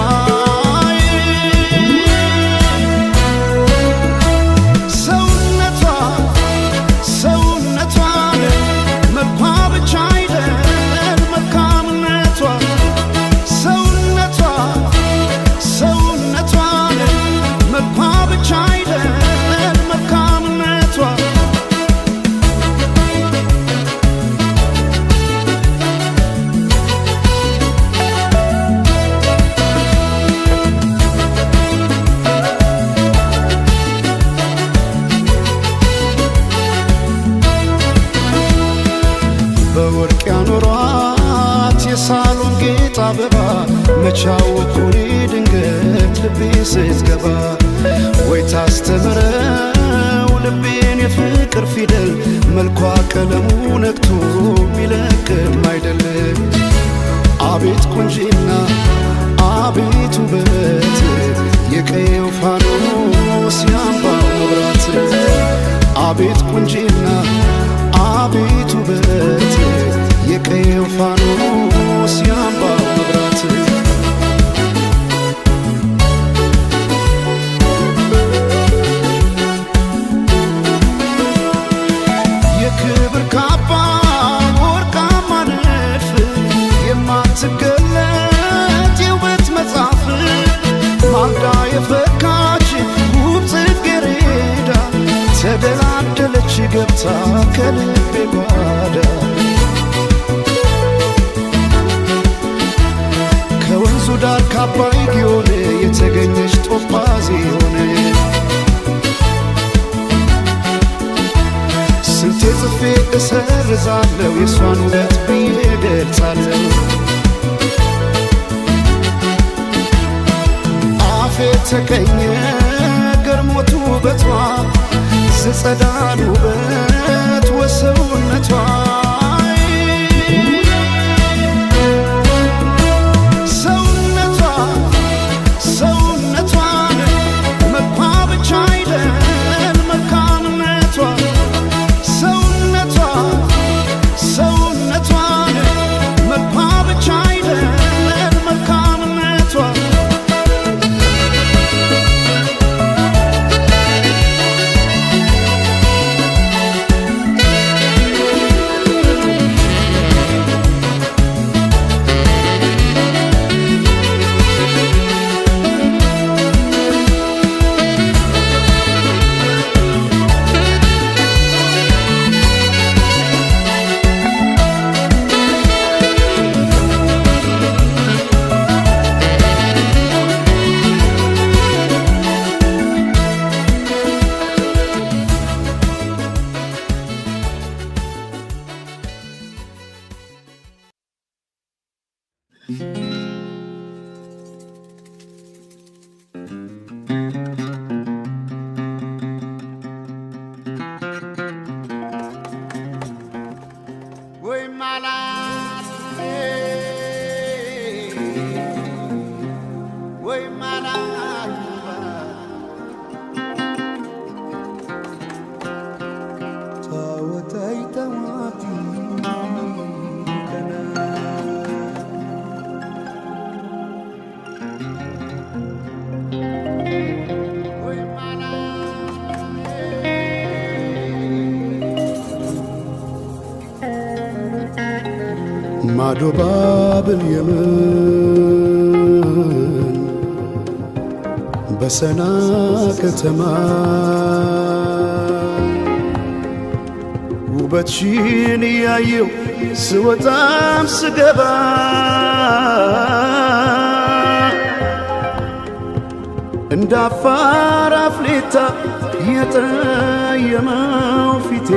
S1: አበባ መቻወኩኒ ድንገት ልቤ ስትገባ ወይ ታስተምረው ልቤን የፍቅር ፊደል መልኳ ቀለሙ ነክቶ ሚለቅም አይደለም አቤት ቁንጂና አቤት ውበት የቀየው ፋኖስ ያምባው መብራት አቤት ቁንጂና አቤት ውበት የቀየው ፋኖስ ያምባው መብራት የክብር ካባ ወርቃማ ንድፍ የማትገለጥ የውበት መጽሐፍ ማልዳ የፈካች ውብ ጽጌረዳ ተደላደለች ገብታ ከልቤ ጓዳ ከወንዙ ዳር ካባይ ጊዮን የተገኘች ጦጳዝ ሆነ ስንቴ ጽፌ እሰርዛለሁ የሷን ውበት ብዬ ገልጻለሁ አፌ ተቀኘ ገርሞት ውበቷ ስጸዳል ውበት ወሰውነቷ ሰውነቷን መልኳ ብቻ አይደል መልካምነቷ ሰውነቷን መልኳ ብቻ አይደል መልካምነቷ ማዶ ባብል የመን በሰና ከተማ ውበትሽን እያየው ስወጣም ስገባ እንደ አፋር አፍሌታ የጠየመው ፊቴ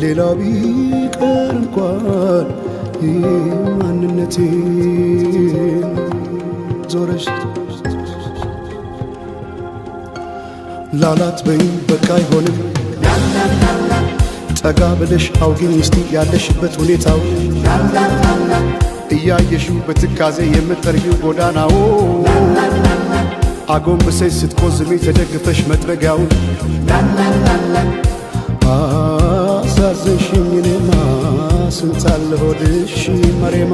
S1: ሌላው ቢቀር እንኳን ማንነቴ ዞረሽ ላላት በይ በቃ አይሆንም ጠጋ ብለሽ አውጊኝ እስቲ ያለሽበት ሁኔታው እያየሽው በትካዜ የምትጠርጊው ጎዳናው አጎንብሰሽ ስትቆዝሚ ተደግፈሽ መጥረጊያውን አሳዘንሽኝ እኔማ ስንታለ ሆድሽ መሬማ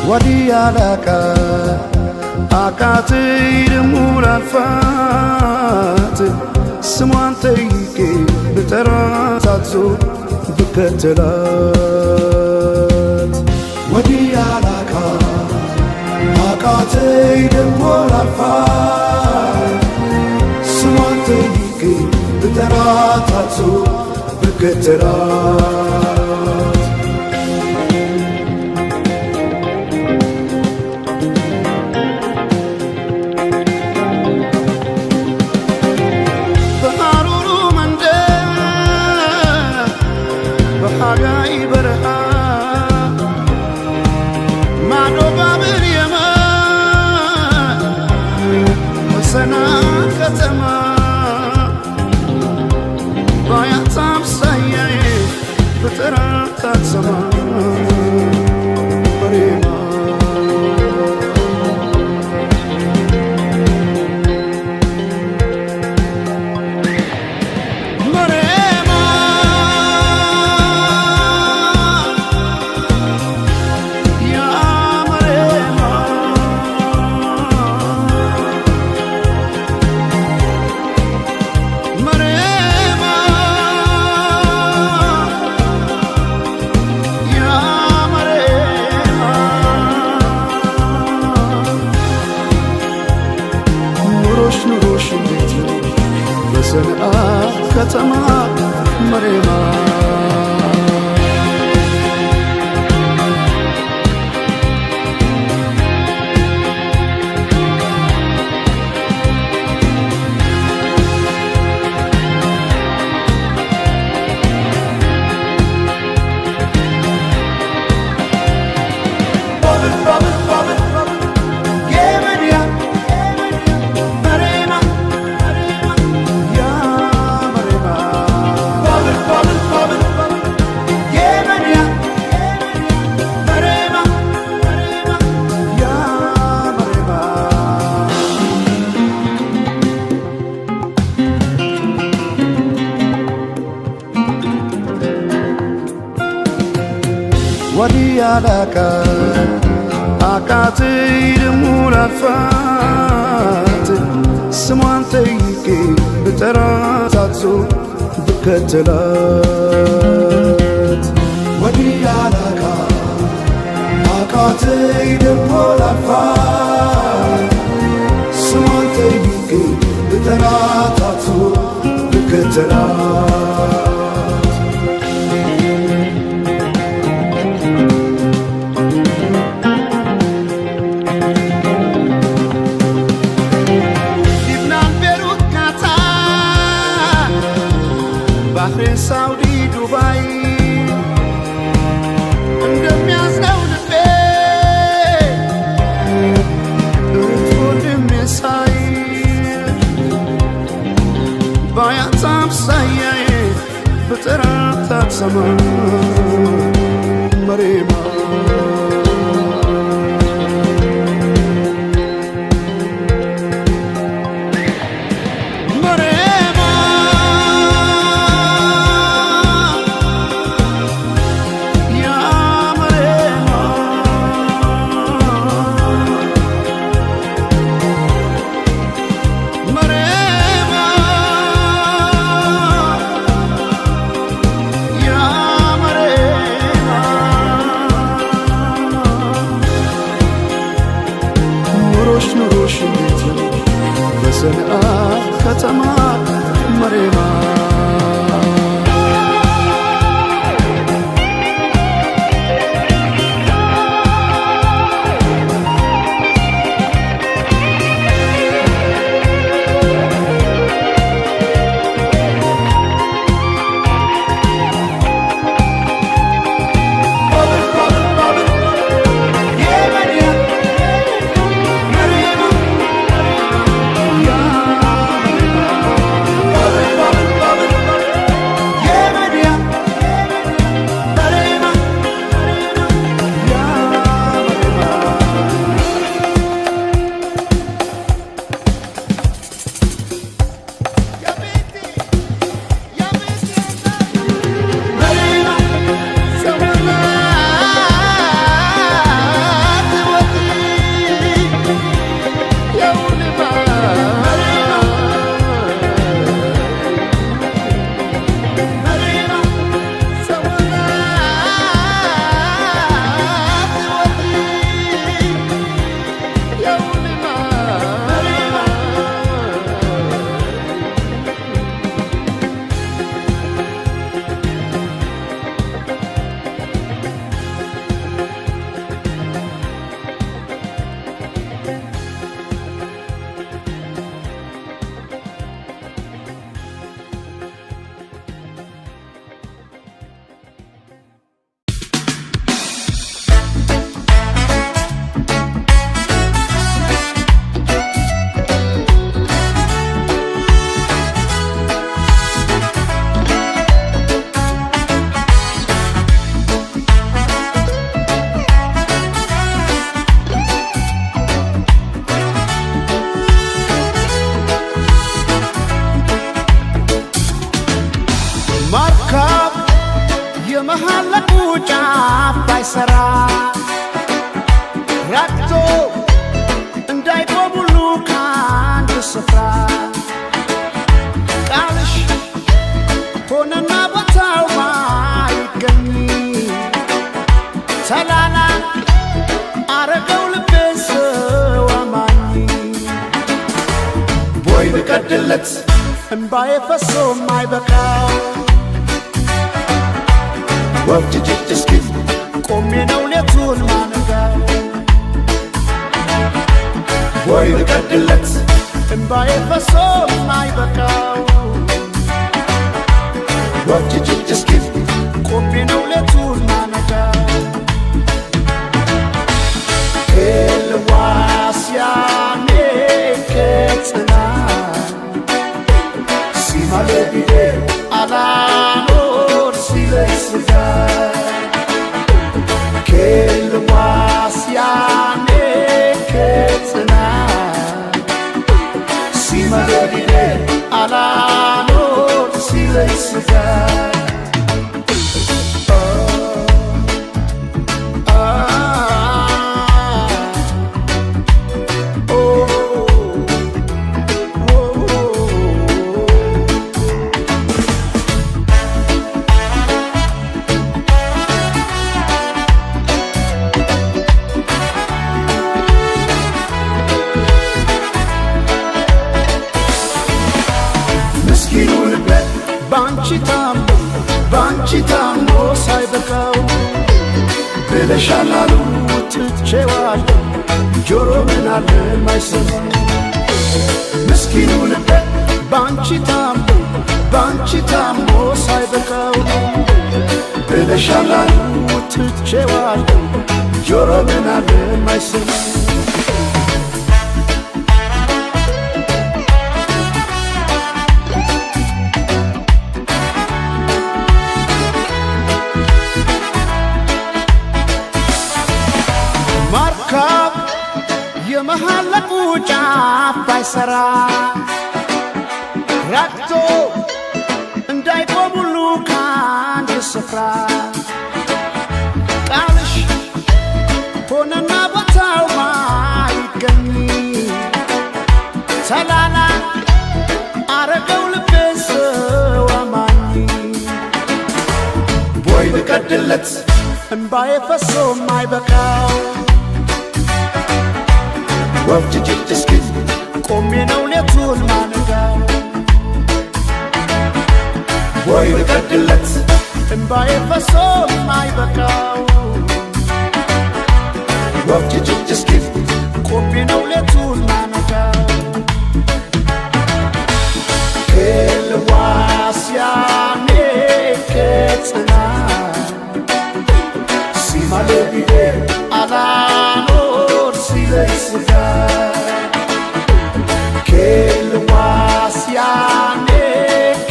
S1: ወዲያላቃ አቃተይ ደሞ ላልፋት ስሟን ጠይቄ ብጠራት አትዞ ብከተላት ወዲያላቃ አቃተይ ደሞ ላልፋት ስሟን ጠይቄ ብጠራት አትዞ ብከተላት ኑሮሽ እንዴት ነው በሰንዓ ከተማ መሬማ ወዲያላካ አቃተይ ደሞ ላልፋት ስሟን ጠይቄ ብጠራት አትዞ ብከተላት ወዲያላካ አቃተይ ደሞ ላልፋት ስሟን ጠይቄ ብጠራት አትዞ ብከተላት ሳውዲ ዱባይ እንደሚያዝነው ልቤ እርትወንድም የሳይ ባያት አምሳያዬ በጠራት አትሰማ መሬማ ኑሮሽ እንዴት ነው በሰንዓ ከተማ መሬማ የመሃለቁ ጫፍ ባይሰራ ረግቶ እንዳይቆም ሁሉ ከአንድ ስፍራ ቃልሽ ሆነና ቦታው ማይገኝ ሰላላ አረገው ልቤን ሰው አማኝ
S2: እንባዬ ፈሶ ማይበቃው
S1: ወፍጅጅት እስኪ
S2: ቆሜ ነው ሌቱን ማነጋው
S1: ወይ ልቀድለት
S2: እንባዬ ፈሶ ማይበቃው
S1: ወፍጅጅት እስኪ
S2: ቆሜ ነው ሌቱን ማነጋው ኤልዋስያኔ ከጽና ሲማለቢዴ አላኖር ሲለስጋ ኤልዋስያኔ ከጽና ሲማለቢዴ አላኖር ሲለስጋ ባንቺ ታሞ ሳይበቃው
S1: ብለሻላሉ
S2: ትቼዋለሁ ጆሮ ምን አለ ማይሰማ
S1: ምስኪኑ ልቤ
S2: ባንቺ ታሞ ሳይበቃው
S1: ብለሻላሉ
S2: ትቼዋለሁ
S1: ጆሮ ምን አለ ማይሰማ
S2: የመሃለቁ ጫፍ ባይሰራ ረግቶ እንዳይቆም ሁሉ ከአንድ ስፍራ ቃልሽ ሆነና ቦታው ማይገኝ ሰላላ አረገው ልቤን ሰው አማኝ
S1: ወይ ልቀድለት
S2: እንባዬ ፈሶ ማይበቃው
S1: ወፍጅጅት እስኪ
S2: ቆሜ ነው ሌቱን ማነጋው
S1: ወይ ልቀድለት
S2: እንባዬ ፈሶ ማይበቃው
S1: ወፍጅጅት እስኪ
S2: ቆሜ ነው ሌቱን ማነጋው ኤልዋስያኔ ከጽና
S1: ሲማለቢዴ
S2: አላኖር ሲለስጋ
S1: ኤልዋስያኔ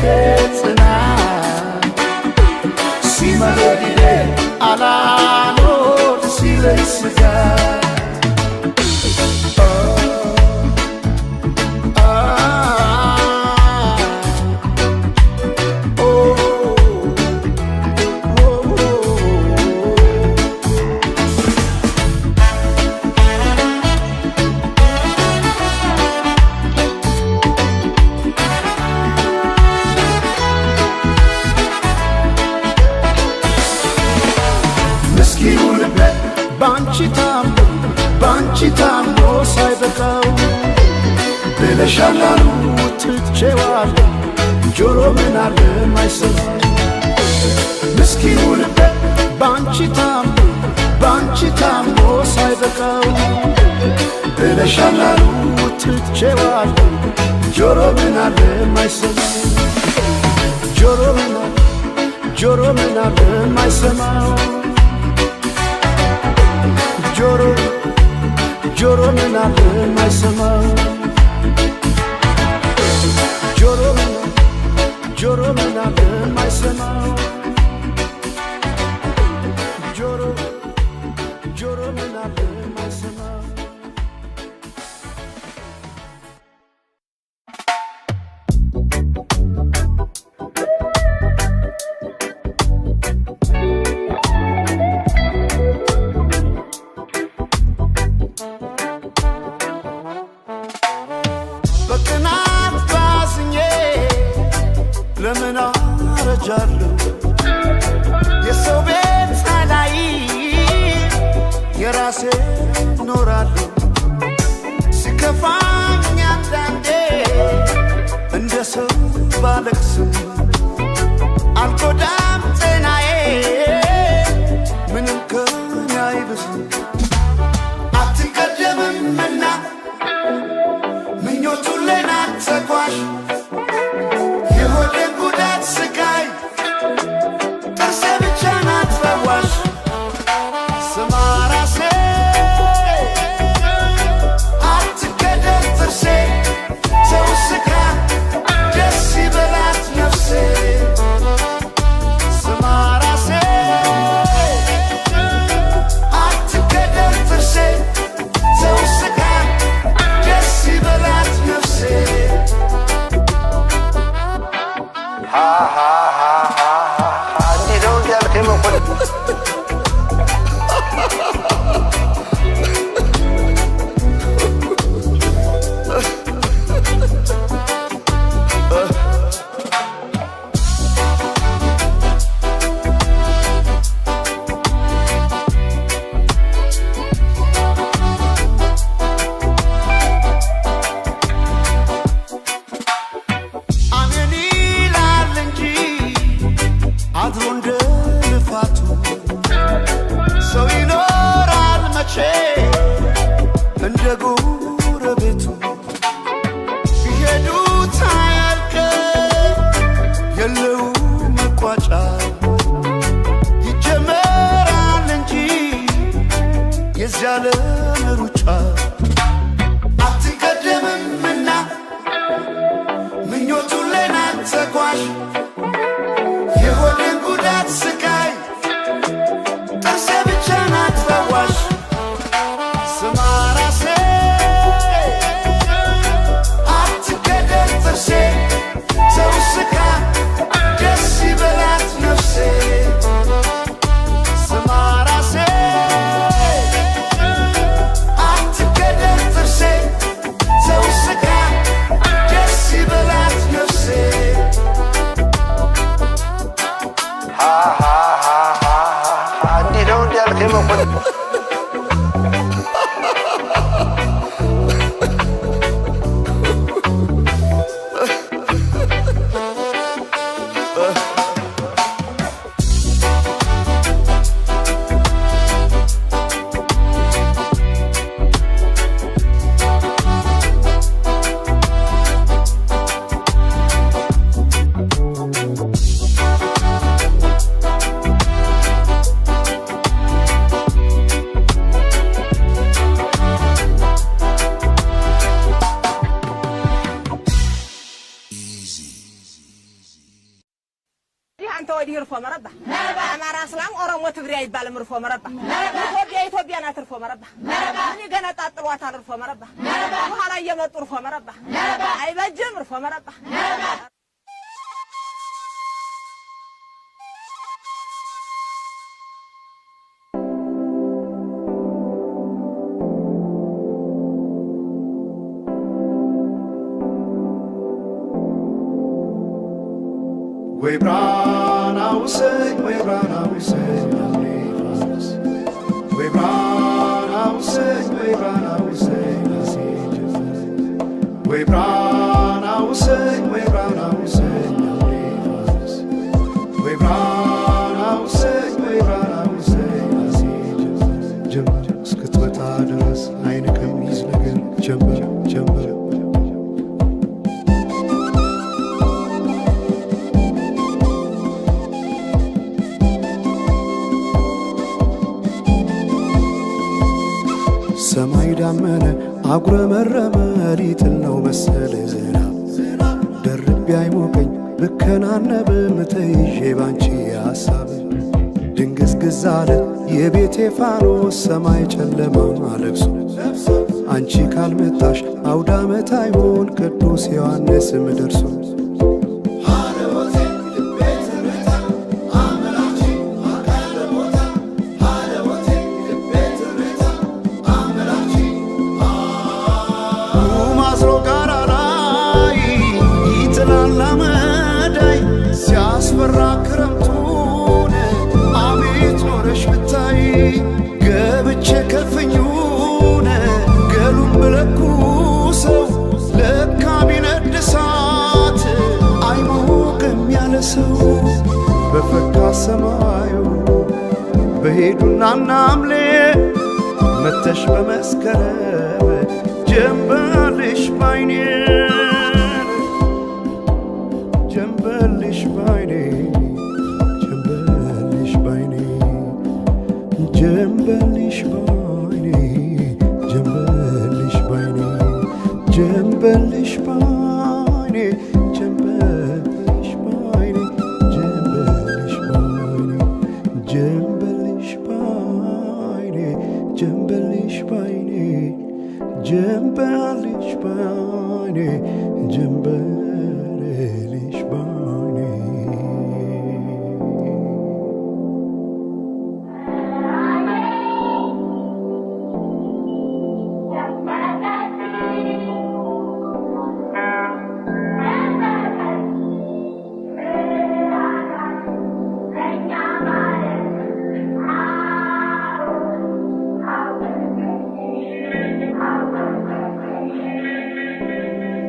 S1: ከጽና ሲማለቢዴ
S2: አላኖር ሲለስጋ
S1: ምስኪኑ ልቤ
S2: ባንቺ ታሞ ሳይበቃው
S1: ብለሻላሉ
S2: ትቼዋለሁ ጆሮ ምን አለ ማይሰማ
S1: ምስኪኑ ልቤ
S2: ባንቺ ታሞ ሳይበቃው
S1: ብለሻላሉ
S2: ትቼዋለሁ
S1: ጆሮ ምን አለ ማይሰማ
S2: ጆሮ ምን አለ ማይሰማው ጆሮ ምን አለ ማይሰማው ጆሮ ምን አለ ማይሰማው ጆሮ ምን አለ ማይሰማው በቅናት ባዝኜ ለምን አረጃለሁ የሰው ቤት ሳላይ የራሴ ኖራለሁ ሲከፋኝ አንዳንዴ እንደ ሰው
S4: يرفو مربع أمارة أسلام أورمو تقري يبال مرفو مربع إثيوبيا ناترفو مربع مني قناة الطلوات رفو مربع وحالا يمط رفو مربع أي بجم رفو مربع
S2: We brought our say, we brought our say, we brought our say, we brought our say, we brought our say, we brought our say, we brought our say, we brought our say, jump, skut with others, I come easily again, jump. ሰማይ ዳመነ አጉረመረመ ሊጥል ነው መሰለ ዝናብ ደርቤ አይሞቀኝ ብከናነብ ምተይዤ ባንቺ ሐሳብ ድንግዝግዝ አለ የቤቴ ፋኖስ ሰማይ ጨለማ ለብሶ አንቺ ካልመጣሽ አውደ ዓመት አይሆን ቅዱስ ዮሐንስም ደርሶ ክረምቱን አቤት ኖረሽ ብታይ ገብቼ ከፍኙን ገሉን ብለኩሰው ለካ ቢነድ እሳት አይሞቅም ያለ ሰው በፈካ ሰማዩ በሄዱና ናምሌ መተሽ በመስከረም ጀንበልሽ ባይኔ جنبلش بعيني جنبلش بعيني جنبلش بعيني جنبلش بعيني جنبلش بعيني جنبلش بعيني جنبلش بعيني جنبلش بعيني جنبلش بعيني جنبلش بعيني جنبلش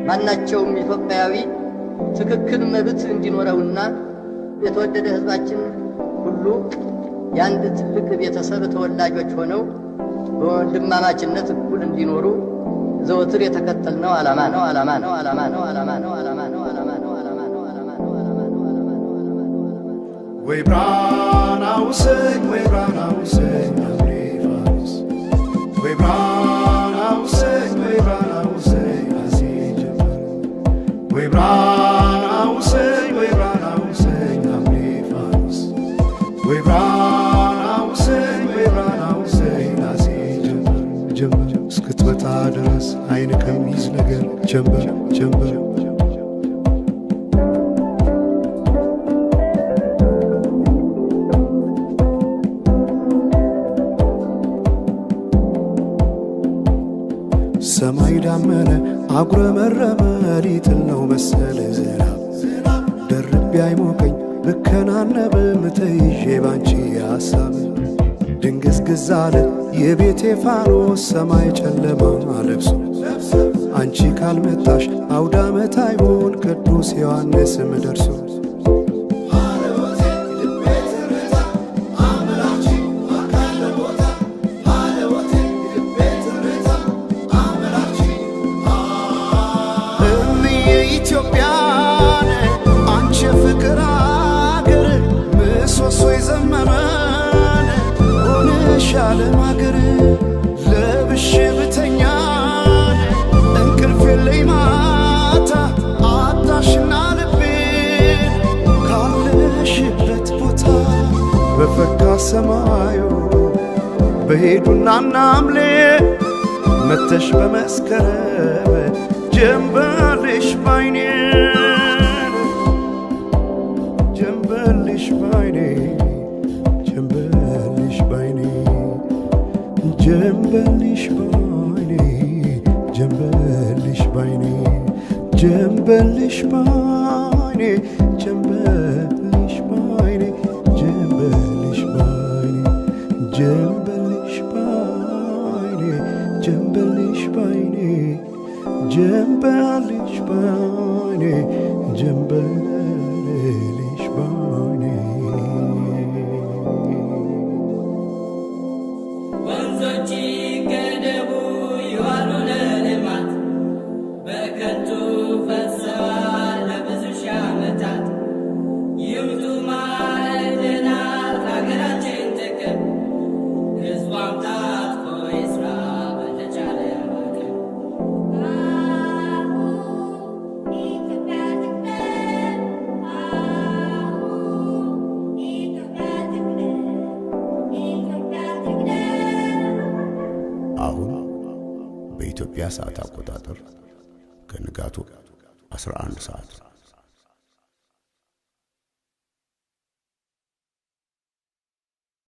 S5: ማናቸውም ኢትዮጵያዊ ትክክል መብት እንዲኖረውና የተወደደ ህዝባችን ሁሉ ያንድ ትልቅ ቤተሰብ ተወላጆች ሆነው በወንድማማችነት እኩል እንዲኖሩ ዘወትር የተከተልነው ዓላማ ነው።
S2: We brought our say, we brought our say, we brought our say, we brought our say. We brought our say, we brought our say, we brought our say, we brought our say, jump, skut with others, I come easily again, jump. ሰማይ ዳመነ አጉረመረመ ሊጥል ነው መሰለ ዝናብ ደርቤ አይሞቀኝ ብከናነብ ምተይዤ ባንቺ ሐሳብ ድንግዝግዝ አለ የቤቴ ፋኖስ ሰማይ ጨለማ ለብሶ አንቺ ካልመጣሽ አውደ ዓመት አይሆን ቅዱስ ዮሐንስም ደርሶ ኢትዮጵያን አንቺ ፍቅር አገር ምሰሶ ይዘመመን ሆነሻል ማገር ለብሽ ብተኛን እንቅልፍ የለኝ ማታ አጣሽና ልቤን ካለሽበት ሰማዩ በሄዱና ናምሌ መተሽ በመስከረም ጀንበልሽ ባይኔ ጀንበልሽ ባይኔ ጀንበልሽ ባይኔ ጀንበልሽ ባይኔ ጀንበልሽ ባይኔ ጀንበልሽ ባይኔ ጀንበልሽ ባይኔ ጀንበልሽ ባይኔ ጀንበልሽ ባይኔ ጀንበልሽ ባይኔ ጀንበልሽ ባይኔ ጀንበልሽ ባይኔ
S6: ወንዞች ገደቡ ይዋሉ ለልማት በከንቱ ፈሰዋል ለብዙ ሺህ ዓመታት። ይምጡ ማዕድናት ለሀገራችን ጥቅም ሕዝቧም ታጥቆ ይስራ በተቻለ አቅም።
S7: አሁን በኢትዮጵያ ሰዓት አቆጣጠር ከንጋቱ 11 ሰዓት